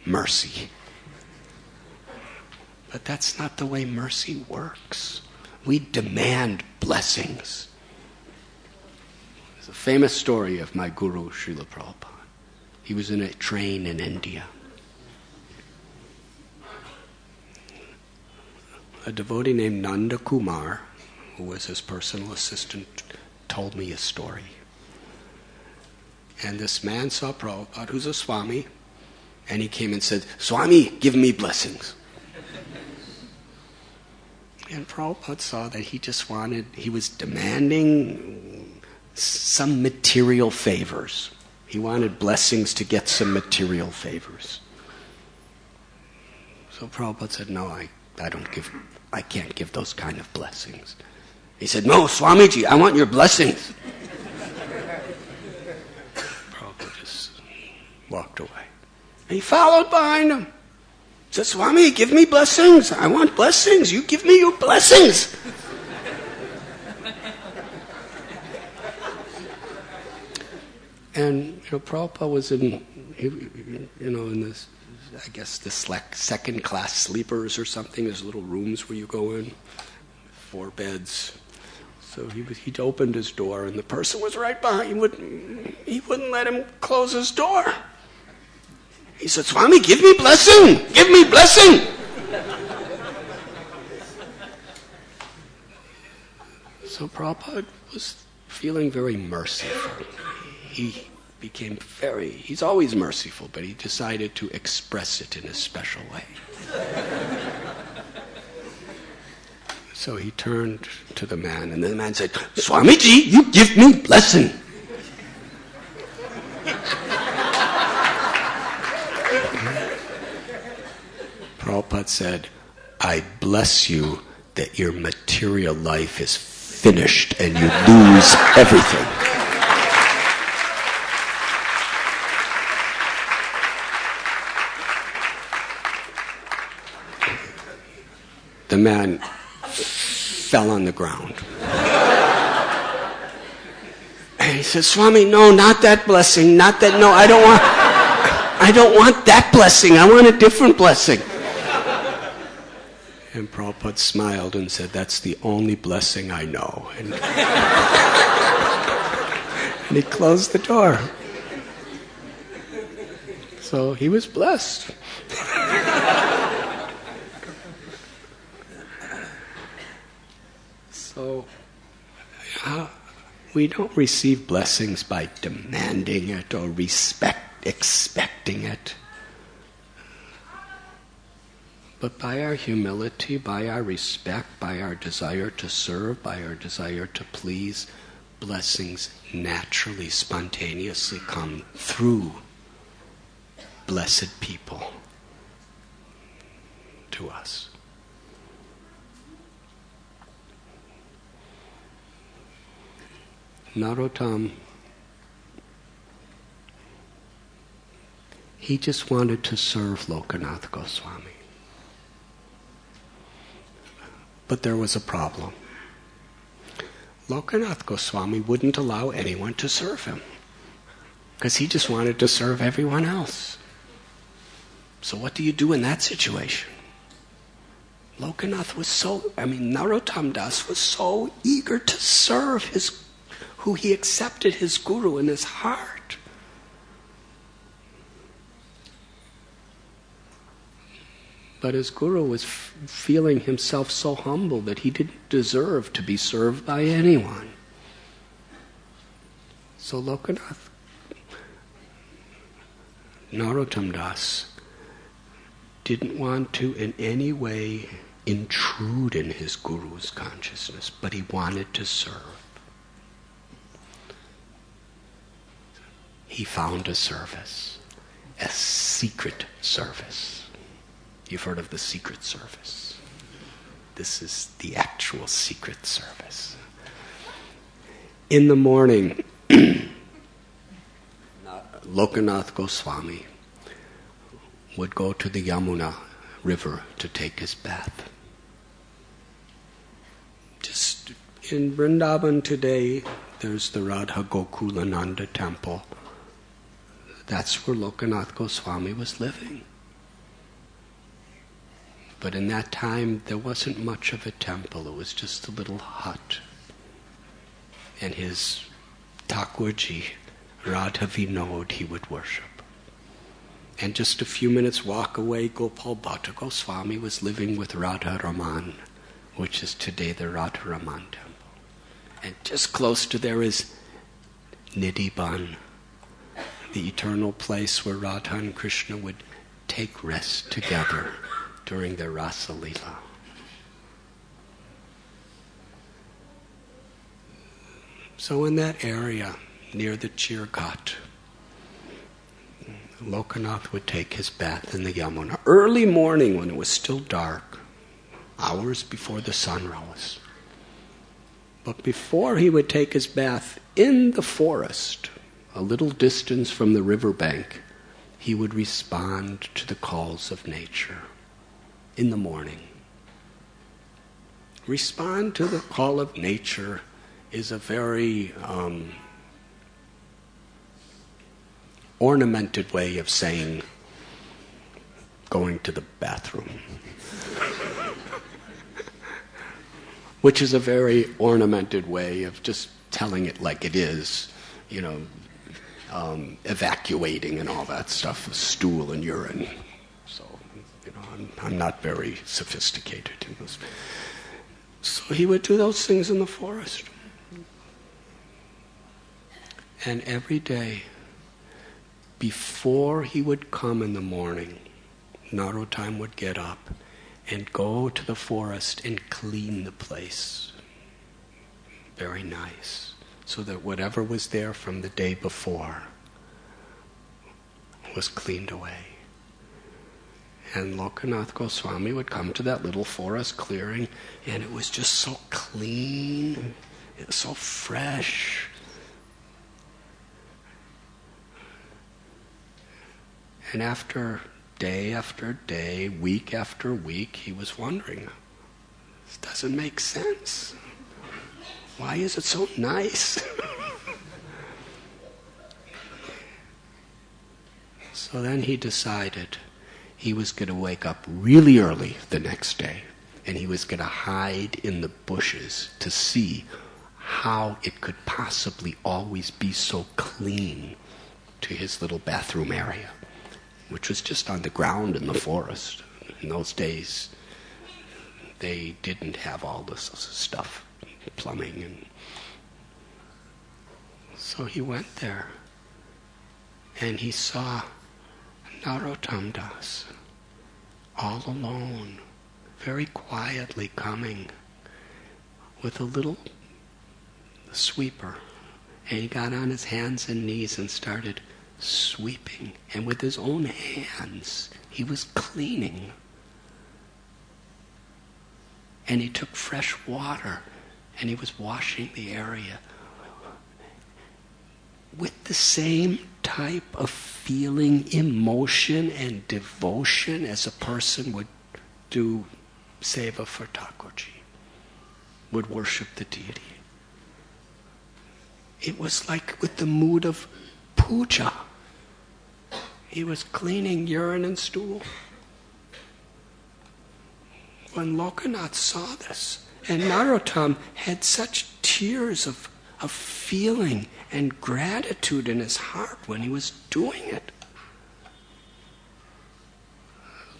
mercy. But that's not the way mercy works. We demand blessings. There's a famous story of my guru, Srila Prabhupada. He was in a train in India. A devotee named Nanda Kumar, who was his personal assistant, told me a story. And this man saw Prabhupada, who's a Swami, and he came and said, Swami, give me blessings. And Prabhupada saw that he was demanding some material favors. He wanted blessings to get some material favors. So Prabhupada said, no, I can't give those kind of blessings. He said, no, Swamiji, I want your blessings. Prabhupada just walked away. And he followed behind him. He said, Swami, give me blessings. I want blessings. You give me your blessings. And Prabhupada was in this, I guess, the second-class sleepers or something. There's little rooms where you go in, 4 beds. So he opened his door, and the person was right behind. He wouldn't let him close his door. He said, Swami, give me blessing! Give me blessing! So Prabhupada was feeling very merciful. He's always merciful, but he decided to express it in a special way. So he turned to the man, and the man said, Swamiji, you give me blessing. Prabhupada said, I bless you that your material life is finished and you lose everything. The man fell on the ground. And he said, Swami, no, not that blessing, not that, no, I don't want that blessing, I want a different blessing. And Prabhupada smiled and said, that's the only blessing I know. And he closed the door. So he was blessed. So we don't receive blessings by demanding it or expecting it. But by our humility, by our respect, by our desire to serve, by our desire to please, blessings naturally, spontaneously come through blessed people to us. Narottam, he just wanted to serve Lokanath Goswami. But there was a problem. Lokanath Goswami wouldn't allow anyone to serve him because he just wanted to serve everyone else. So what do you do in that situation? Narottam Das was so eager to serve his who he accepted his guru in his heart. But his guru was feeling himself so humble that he didn't deserve to be served by anyone. So Lokanath, Narottam Das, didn't want to in any way intrude in his guru's consciousness, but he wanted to serve. He found a service, a secret service. You've heard of the secret service. This is the actual secret service. In the morning, Lokanath Goswami would go to the Yamuna river to take his bath. Just in Vrindavan today, there's the Radha Gokulananda temple. That's where Lokanath Goswami was living. But in that time, there wasn't much of a temple. It was just a little hut. And his Thakurji, Radha Vinod, he would worship. And just a few minutes walk away, Gopal Bhatta Goswami was living with Radha Raman, which is today the Radha Raman temple. And just close to there is Nidhi, the eternal place where Radha and Krishna would take rest together during their Rasa Leela. So in that area, near the Chirghat, Lokanath would take his bath in the Yamuna. Early morning when it was still dark, hours before the sun rose. But before he would take his bath in the forest, a little distance from the riverbank, he would respond to the calls of nature in the morning. Respond to the call of nature is a very ornamented way of saying going to the bathroom. Which is a very ornamented way of just telling it like it is, evacuating and all that stuff, stool and urine. So, I'm not very sophisticated in this. So he would do those things in the forest. And every day, before he would come in the morning, Narottam would get up and go to the forest and clean the place. Very nice. So that whatever was there from the day before was cleaned away. And Lokanath Goswami would come to that little forest clearing, and it was just so clean, it was so fresh. And after day, week after week, he was wondering, this doesn't make sense. Why is it so nice? So then he decided he was going to wake up really early the next day, and he was going to hide in the bushes to see how it could possibly always be so clean to his little bathroom area, which was just on the ground in the forest. In those days, they didn't have all this stuff, plumbing. And so he went there, and he saw Narottam Das all alone, very quietly coming with a little sweeper. And he got on his hands and knees and started sweeping, and with his own hands he was cleaning. And he took fresh water and he was washing the area with the same type of feeling, emotion and devotion as a person would do seva for Thakurji, would worship the deity. It was like with the mood of puja. He was cleaning urine and stool. When Lokanath saw this, and Narottam had such tears of of feeling and gratitude in his heart when he was doing it.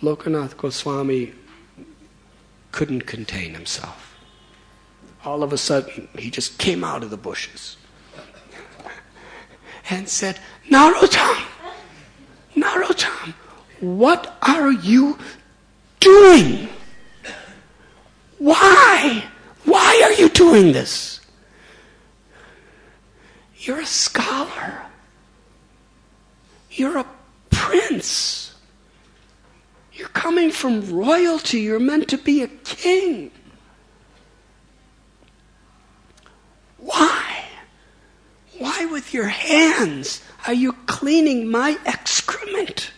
Lokanath Goswami couldn't contain himself. All of a sudden, he just came out of the bushes and said, Narottam, Narottam, what are you doing? Why? Why are you doing this? You're a scholar. You're a prince. You're coming from royalty. You're meant to be a king. Why? Why with your hands are you cleaning my excrement?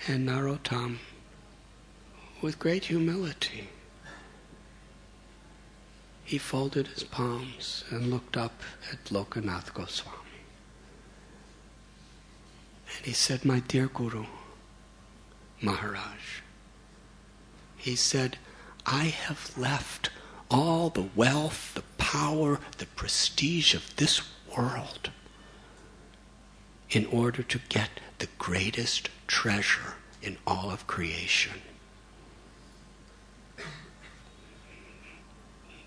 And Narottam, with great humility, he folded his palms and looked up at Lokanath Goswami. And he said, my dear Guru, Maharaj, he said, I have left all the wealth, the power, the prestige of this world in order to get the greatest treasure in all of creation.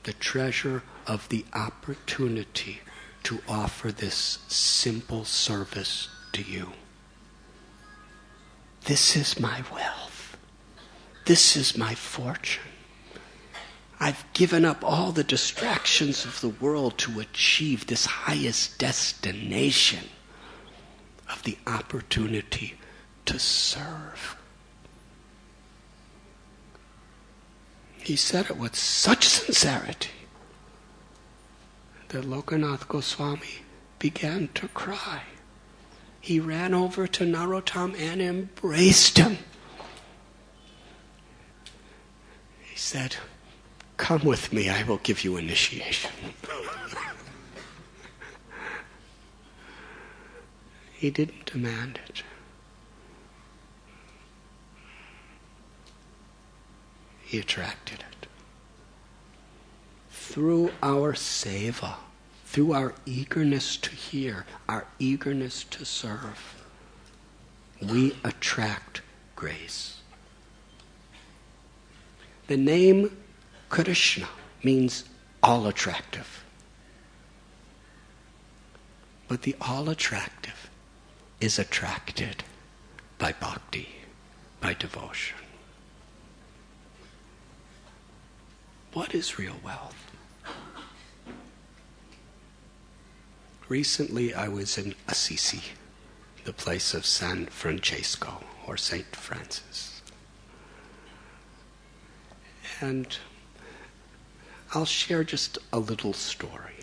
The treasure of the opportunity to offer this simple service to you. This is my wealth. This is my fortune. I've given up all the distractions of the world to achieve this highest destination of the opportunity to serve. He said it with such sincerity that Lokanath Goswami began to cry. He ran over to Narottam and embraced him. He said, come with me, I will give you initiation. He didn't demand it. He attracted it. Through our seva, through our eagerness to hear, our eagerness to serve, we attract grace. The name Krishna means all attractive. But the all attractive is attracted by bhakti, by devotion. What is real wealth? Recently I was in Assisi, the place of San Francesco, or Saint Francis. And I'll share just a little story.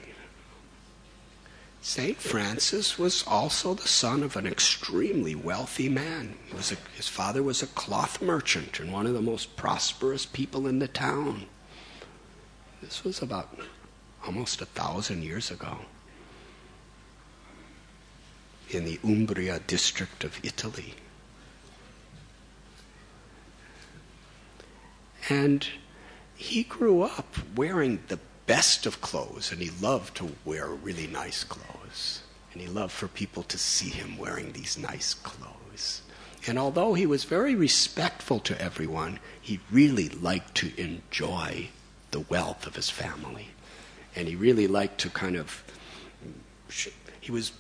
Saint Francis was also the son of an extremely wealthy man. His father was a cloth merchant and one of the most prosperous people in the town. This was about almost 1,000 years ago in the Umbria district of Italy. And he grew up wearing the best of clothes, and he loved to wear really nice clothes. And he loved for people to see him wearing these nice clothes. And although he was very respectful to everyone, he really liked to enjoy the wealth of his family. And he really liked to he was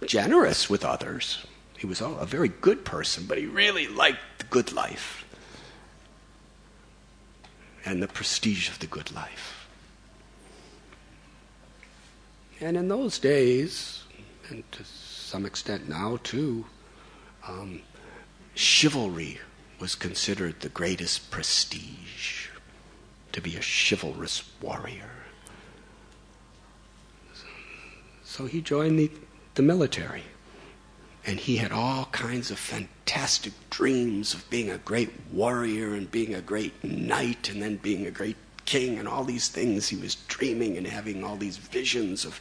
generous with others. He was a very good person, but he really liked the good life and the prestige of the good life. And in those days, and to some extent now too, chivalry was considered the greatest prestige, to be a chivalrous warrior. So he joined the military, and he had all kinds of fantastic dreams of being a great warrior and being a great knight and then being a great king, and all these things he was dreaming and having all these visions of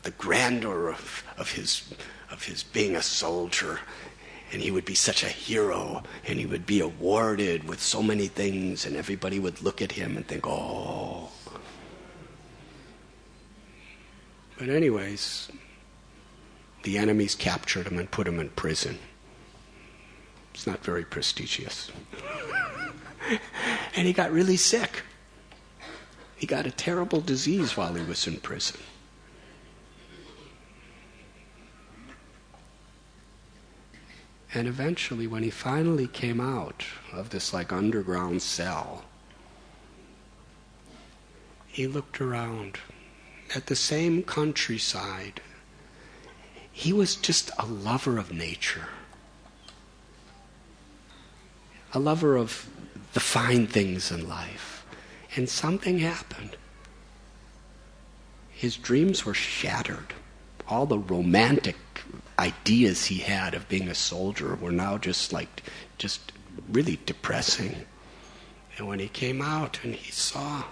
the grandeur of his being a soldier. And he would be such a hero, and he would be awarded with so many things, and everybody would look at him and think, oh. But anyways, the enemies captured him and put him in prison. It's not very prestigious. And he got really sick. He got a terrible disease while he was in prison. And eventually, when he finally came out of this like underground cell, he looked around at the same countryside. He was just a lover of nature, a lover of the fine things in life. And something happened. His dreams were shattered. All the romantic ideas he had of being a soldier were now just really depressing. And when he came out and he saw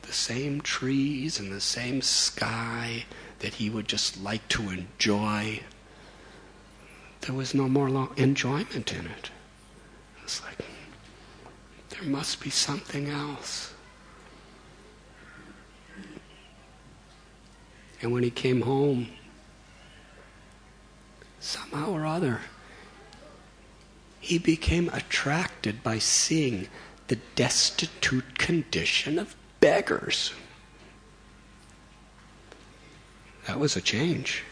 the same trees and the same sky that he would just like to enjoy, there was no more enjoyment in it. It's like, there must be something else. And when he came home, somehow or other, he became attracted by seeing the destitute condition of beggars. That was a change.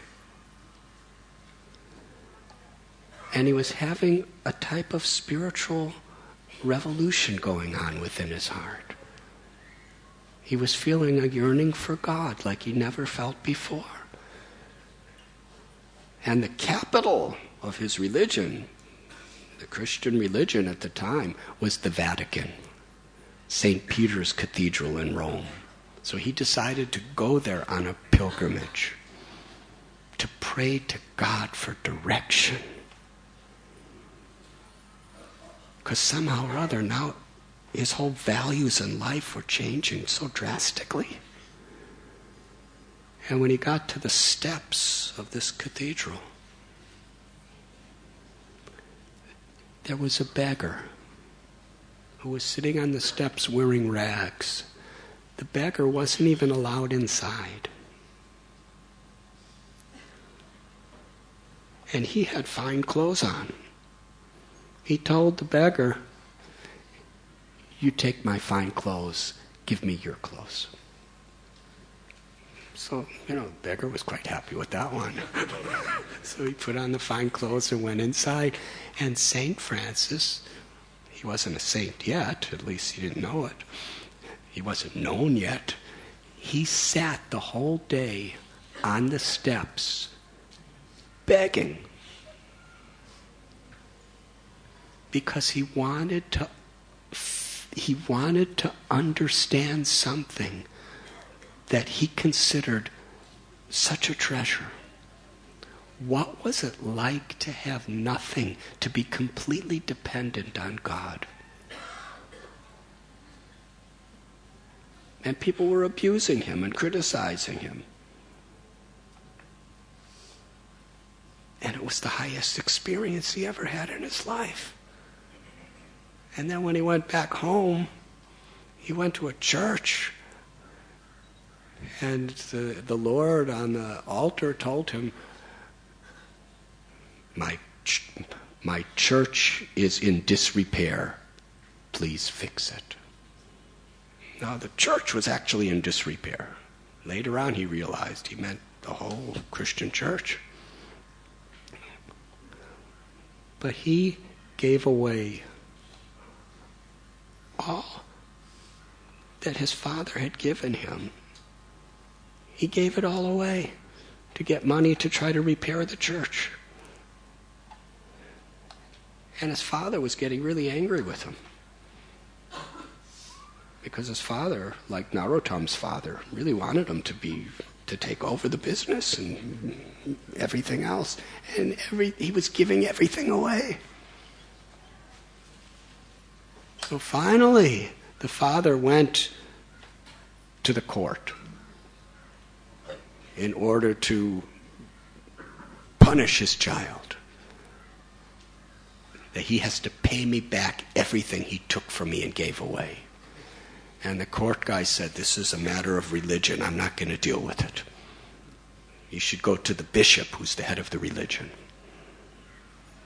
And he was having a type of spiritual revolution going on within his heart. He was feeling a yearning for God like he never felt before. And the capital of his religion, the Christian religion at the time, was the Vatican, St. Peter's Cathedral in Rome. So he decided to go there on a pilgrimage to pray to God for direction. Because somehow or other now his whole values in life were changing so drastically. And when he got to the steps of this cathedral, there was a beggar who was sitting on the steps wearing rags. The beggar wasn't even allowed inside. And he had fine clothes on. He told the beggar, "You take my fine clothes, give me your clothes." So, the beggar was quite happy with that one. So he put on the fine clothes and went inside. And St. Francis, he wasn't a saint yet, at least he didn't know it. He wasn't known yet. He sat the whole day on the steps begging because he wanted to understand something that he considered such a treasure. What was it like to have nothing, to be completely dependent on God? And people were abusing him and criticizing him. And it was the highest experience he ever had in his life. And then when he went back home, he went to a church, and the Lord on the altar told him, my church is in disrepair. Please fix it. Now, the church was actually in disrepair. Later on, he realized he meant the whole Christian church. But he gave away all that his father had given him. He gave it all away to get money to try to repair the church. And his father was getting really angry with him. Because his father, like Narottam's father, really wanted him to take over the business and everything else. And he was giving everything away. So finally, the father went to the court in order to punish his child. that he has to pay me back everything he took from me and gave away. And the court guy said, this is a matter of religion. I'm not going to deal with it. You should go to the bishop, who's the head of the religion.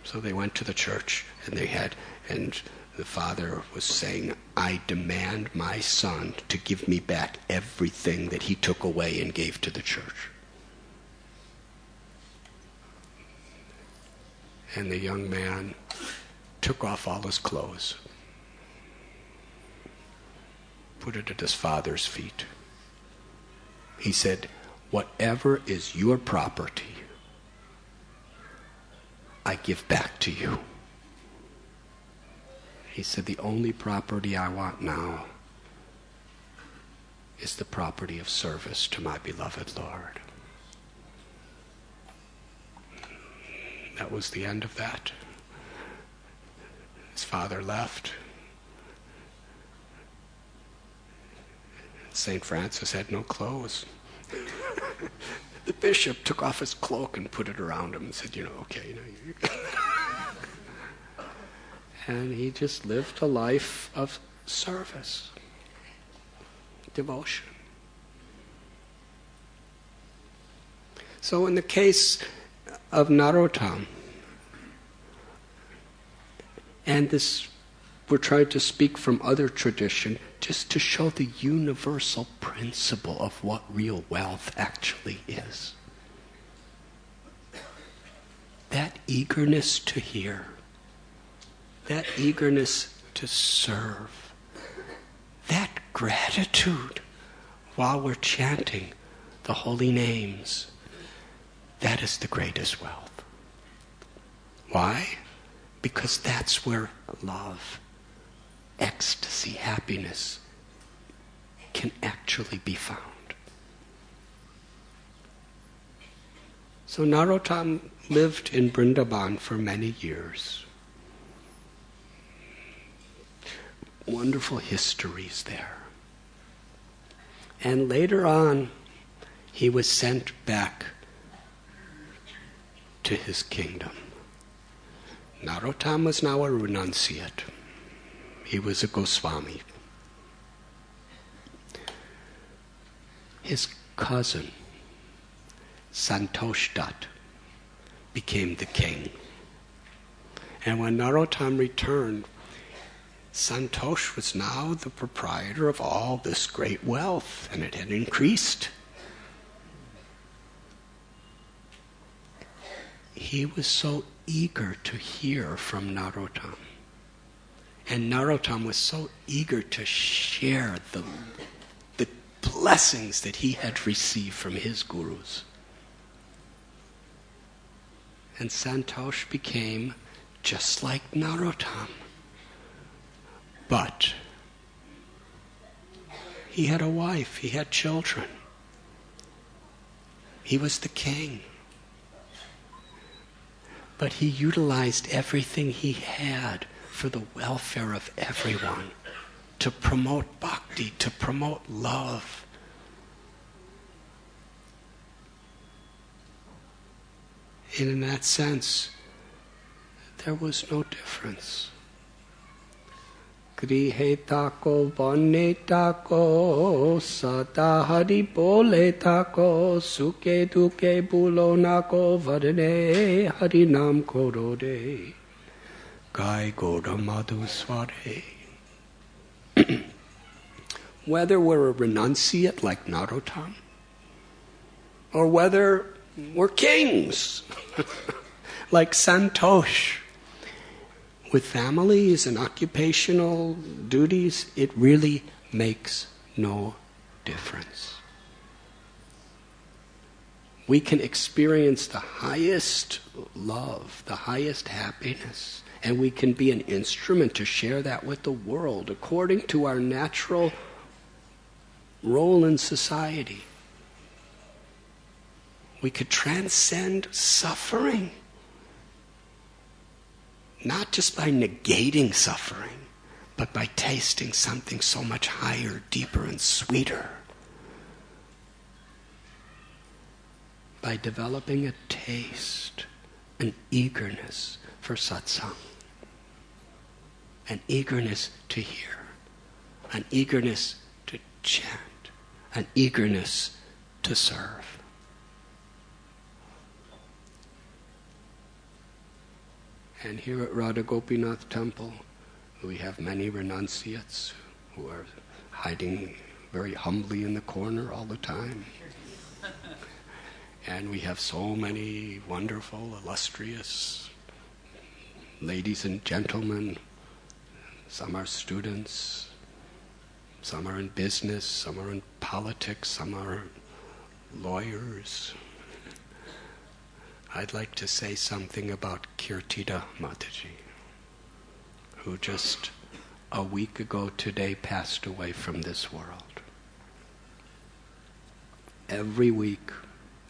So they went to the church, and the father was saying, I demand my son to give me back everything that he took away and gave to the church. And the young man took off all his clothes, put it at his father's feet. He said, whatever is your property, I give back to you. He said, the only property I want now is the property of service to my beloved Lord. That was the end of that. His father left. St. Francis had no clothes. The bishop took off his cloak and put it around him and said, okay, you and he just lived a life of service, devotion. So in the case of Narottam, and this, we're trying to speak from other tradition, just to show the universal principle of what real wealth actually is. That eagerness to hear, that eagerness to serve, that gratitude while we're chanting the holy names, that is the greatest wealth. Why? Because that's where love, ecstasy, happiness can actually be found. So Narottam lived in Vrindavan for many years. Wonderful histories there. And later on, he was sent back to his kingdom. Narottam was now a renunciate. He was a Goswami. His cousin, Santosh Dutt, became the king. And when Narottam returned, Santosh was now the proprietor of all this great wealth, and it had increased. He was so eager to hear from Narottam. And Narottam was so eager to share the blessings that he had received from his gurus. And Santosh became just like Narottam. But he had a wife, he had children. He was the king. But he utilized everything he had for the welfare of everyone, to promote bhakti, to promote love. And in that sense, there was no difference. Grihe tako, vanne tako, sata hari bole tako, suke duke bulo nako, varne hari nam korode, gai goda madhu sware. Whether we're a renunciate like Narottam, or whether we're kings like Santosh, with families and occupational duties, it really makes no difference. We can experience the highest love, the highest happiness, and we can be an instrument to share that with the world according to our natural role in society. We could transcend suffering, not just by negating suffering, but by tasting something so much higher, deeper, and sweeter. By developing a taste, an eagerness for satsang. an eagerness to hear, an eagerness to chant, an eagerness to serve. And here at Radha Gopinath Temple, we have many renunciates who are hiding very humbly in the corner all the time. And we have so many wonderful, illustrious ladies and gentlemen. Some are students, some are in business, some are in politics, some are lawyers. I'd like to say something about Kirtida Mataji, who just a week ago today passed away from this world. Every week,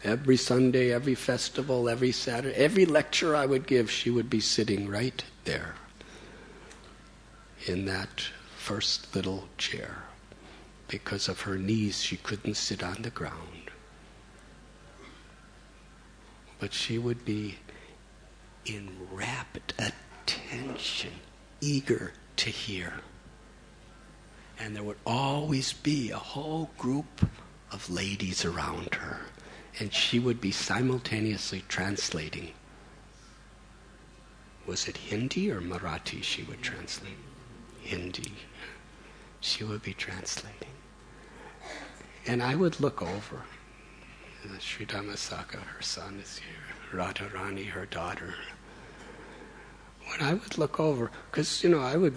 every Sunday, every festival, every Saturday, every lecture I would give, she would be sitting right there in that first little chair. Because of her knees, she couldn't sit on the ground. But she would be in rapt attention, eager to hear. And there would always be a whole group of ladies around her. And she would be simultaneously translating. Was it Hindi or Marathi she would translate? Hindi. She would be translating. And I would look over. Sri Dhamasaka, her son, is here. Radharani, her daughter. When I would look over, because, I would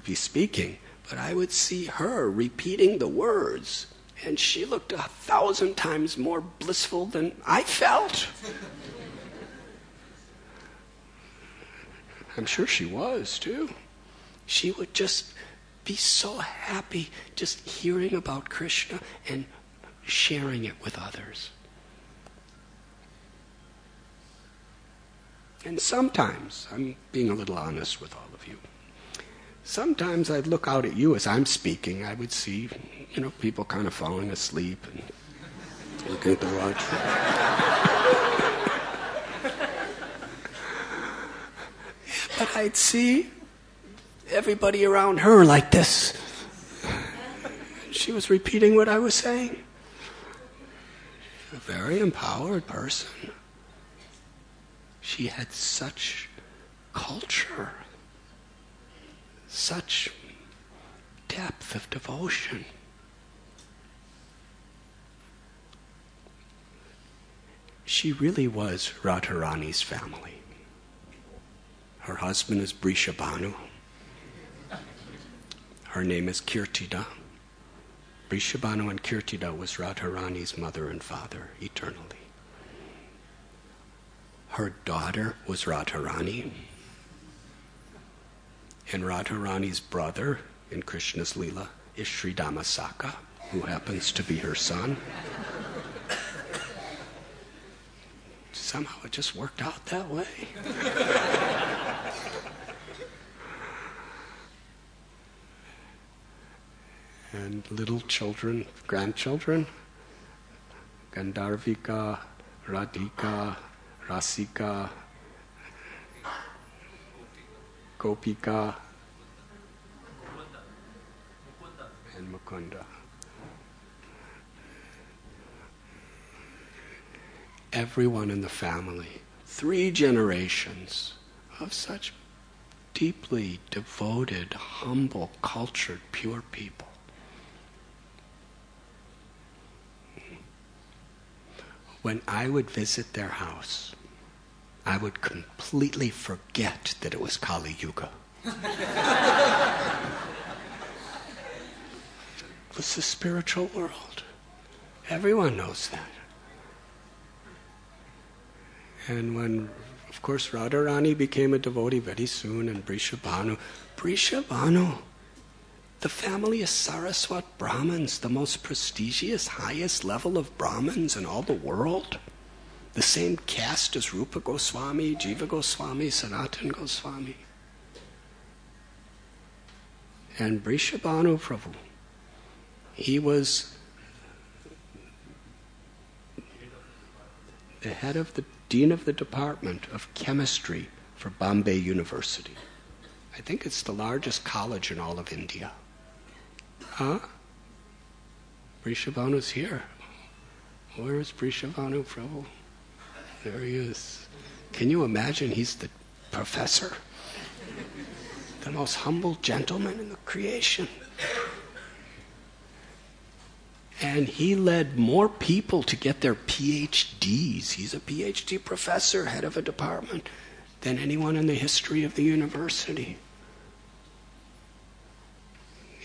be speaking, but I would see her repeating the words, and she looked 1,000 times more blissful than I felt. I'm sure she was, too. She would just be so happy just hearing about Krishna and sharing it with others. And sometimes, I'm being a little honest with all of you, sometimes I'd look out at you as I'm speaking. I would see, people kind of falling asleep and looking at the watch. But I'd see everybody around her like this. She was repeating what I was saying. A very empowered person. She had such culture, such depth of devotion. She really was Radharani's family. Her husband is Brishabhanu. Her name is Kirtida. Brishabhanu and Kirtida was Radharani's mother and father eternally. Her daughter was Radharani. And Radharani's brother in Krishna's Leela is Sri Dhamasaka, who happens to be her son. Somehow it just worked out that way. And little children, grandchildren, Gandharvika, Radhika, Rasika, Gopika, and Mukunda. Everyone in the family, 3 generations of such deeply devoted, humble, cultured, pure people. When I would visit their house, I would completely forget that it was Kali Yuga. It was the spiritual world. Everyone knows that. And when, of course, Radharani became a devotee very soon, and Brishabhanu, the family is Saraswat Brahmins, the most prestigious, highest level of Brahmins in all the world. The same caste as Rupa Goswami, Jiva Goswami, Sanatan Goswami. And Brishabhanu Prabhu, he was the head of the dean of the department of chemistry for Bombay University. I think it's the largest college in all of India. Huh? Vrishabhanu's here. Where is Vrishabhanu, Prabhu? There he is. Can you imagine? He's the professor. The most humble gentleman in the creation. And he led more people to get their PhDs. He's a PhD professor, head of a department, than anyone in the history of the university.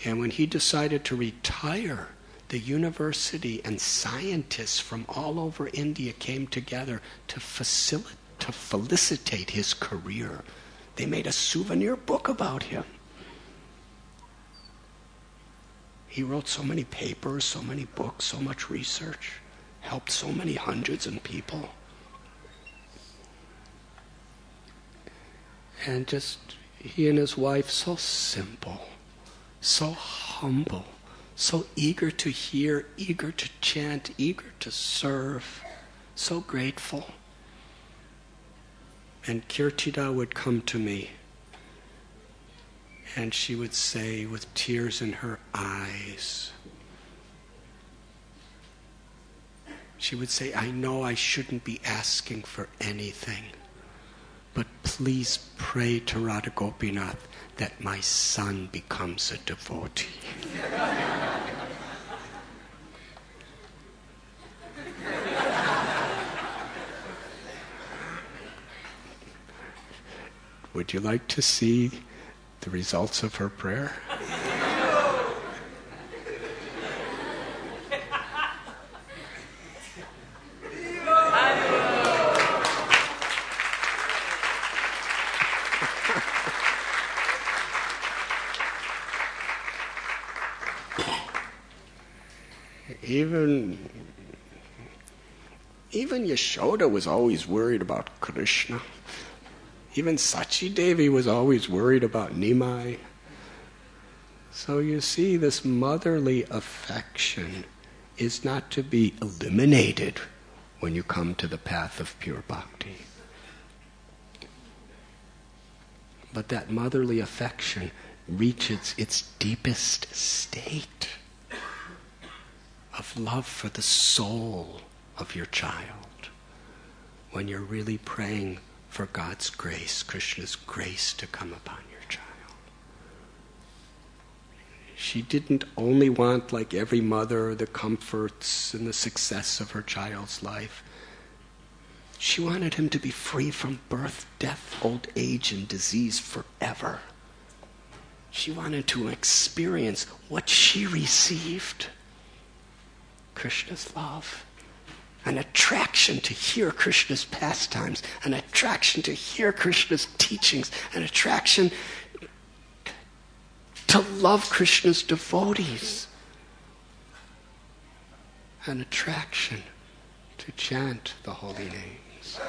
And when he decided to retire, the university and scientists from all over India came together to felicitate his career. They made a souvenir book about him. He wrote so many papers, so many books, so much research, helped so many hundreds of people. And just he and his wife, so simple, so humble, so eager to hear, eager to chant, eager to serve, so grateful. And Kirtida would come to me, and she would say with tears in her eyes, she would say, I know I shouldn't be asking for anything, but please pray to Radha Gopinath that my son becomes a devotee. Would you like to see the results of her prayer? Even Yashoda was always worried about Krishna. Even Sachi Devi was always worried about Nimai. So you see, this motherly affection is not to be eliminated when you come to the path of pure bhakti. But that motherly affection reaches its deepest state of love for the soul of your child when you're really praying for God's grace, Krishna's grace to come upon your child. She didn't only want, like every mother, the comforts and the success of her child's life. She wanted him to be free from birth, death, old age, and disease forever. She wanted to experience what she received, Krishna's love. An attraction to hear Krishna's pastimes, an attraction to hear Krishna's teachings, an attraction to love Krishna's devotees, an attraction to chant the holy names.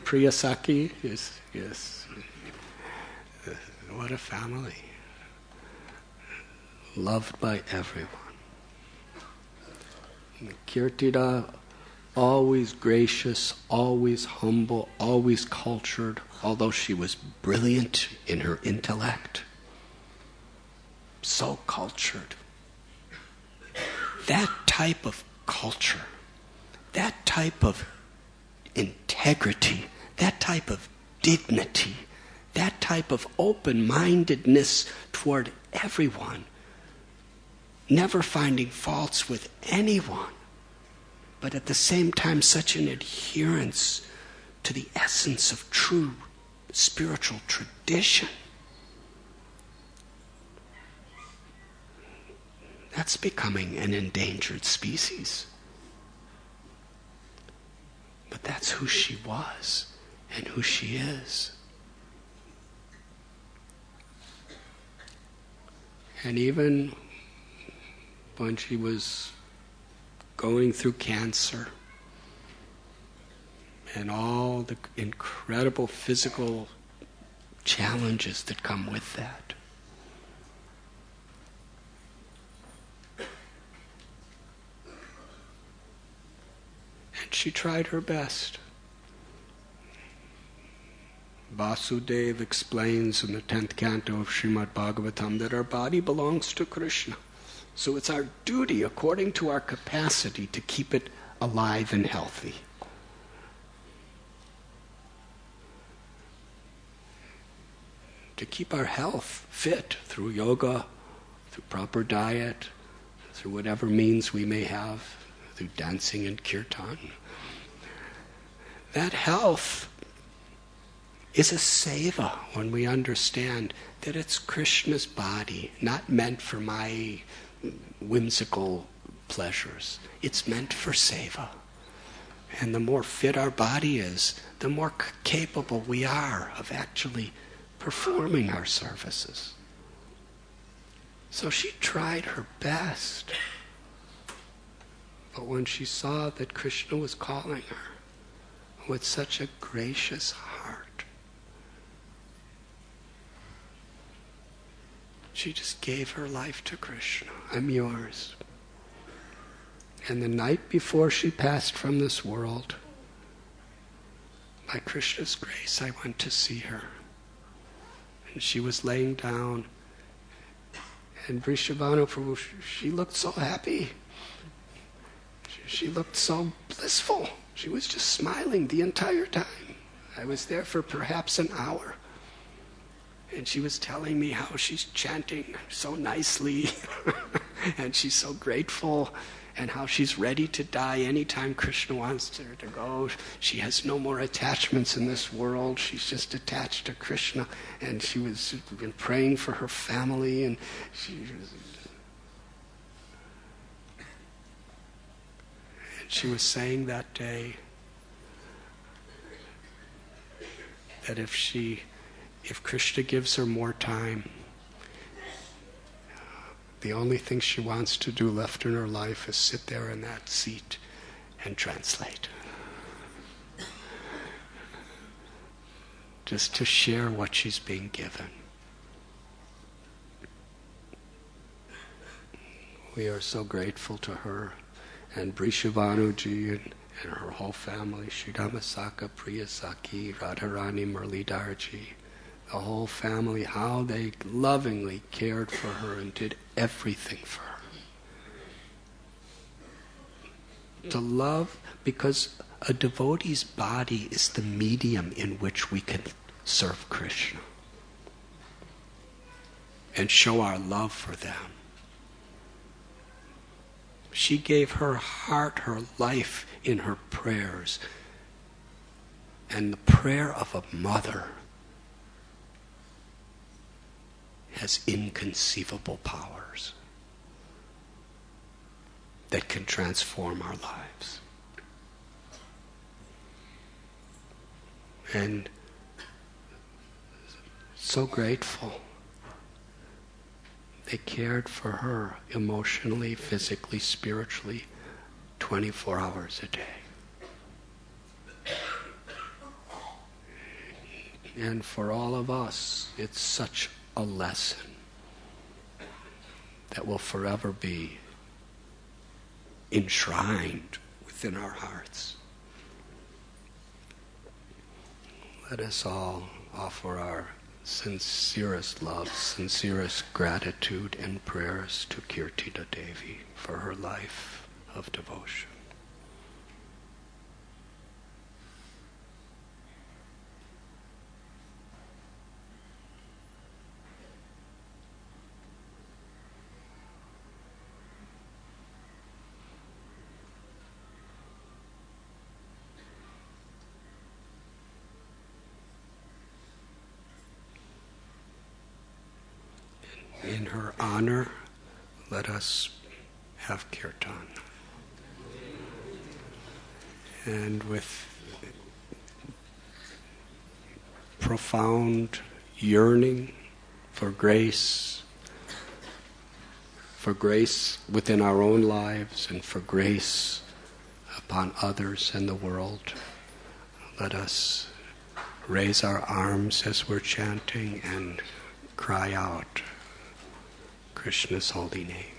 Priyasaki is, yes, what a family. Loved by everyone. Kirtida, always gracious, always humble, always cultured, although she was brilliant in her intellect. So cultured. That type of culture, that type of integrity, that type of dignity, that type of open-mindedness toward everyone, never finding faults with anyone, but at the same time such an adherence to the essence of true spiritual tradition. That's becoming an endangered species. But that's who she was and who she is. And even when she was going through cancer and all the incredible physical challenges that come with that. And she tried her best. Vasudeva explains in the 10th canto of Srimad Bhagavatam that our body belongs to Krishna. So it's our duty, according to our capacity, to keep it alive and healthy. To keep our health fit through yoga, through proper diet, through whatever means we may have, through dancing and kirtan. That health is a seva when we understand that it's Krishna's body, not meant for my whimsical pleasures. It's meant for seva. And the more fit our body is, the more capable we are of actually performing our services. So she tried her best. But when she saw that Krishna was calling her with such a gracious heart, she just gave her life to Krishna. I'm yours. And the night before she passed from this world, by Krishna's grace, I went to see her. And she was laying down. And Vrindavan Prabhu, she looked so happy. She looked so blissful. She was just smiling the entire time. I was there for perhaps an hour. And she was telling me how she's chanting so nicely and she's so grateful, and how she's ready to die anytime Krishna wants her to go. She has no more attachments in this world. She's just attached to Krishna. And she was been praying for her family, and she was saying that day that if Krishna gives her more time, the only thing she wants to do left in her life is sit there in that seat and translate. Just to share what she's being given. We are so grateful to her, and Brishavanu-ji and her whole family, Shri Ramasaka, Priyasaki, Radharani, Murlidhar-ji, the whole family, how they lovingly cared for her and did everything for her. To love, because a devotee's body is the medium in which we can serve Krishna and show our love for them. She gave her heart, her life in her prayers. And the prayer of a mother has inconceivable powers that can transform our lives. And so grateful. They cared for her emotionally, physically, spiritually, 24 hours a day. And for all of us, it's such a lesson that will forever be enshrined within our hearts. Let us all offer our sincerest love, sincerest gratitude and prayers to Kirtida Devi for her life of devotion. In her honor, let us have kirtan. And with profound yearning for grace within our own lives and for grace upon others and the world, let us raise our arms as we're chanting and cry out Krishna's holy name.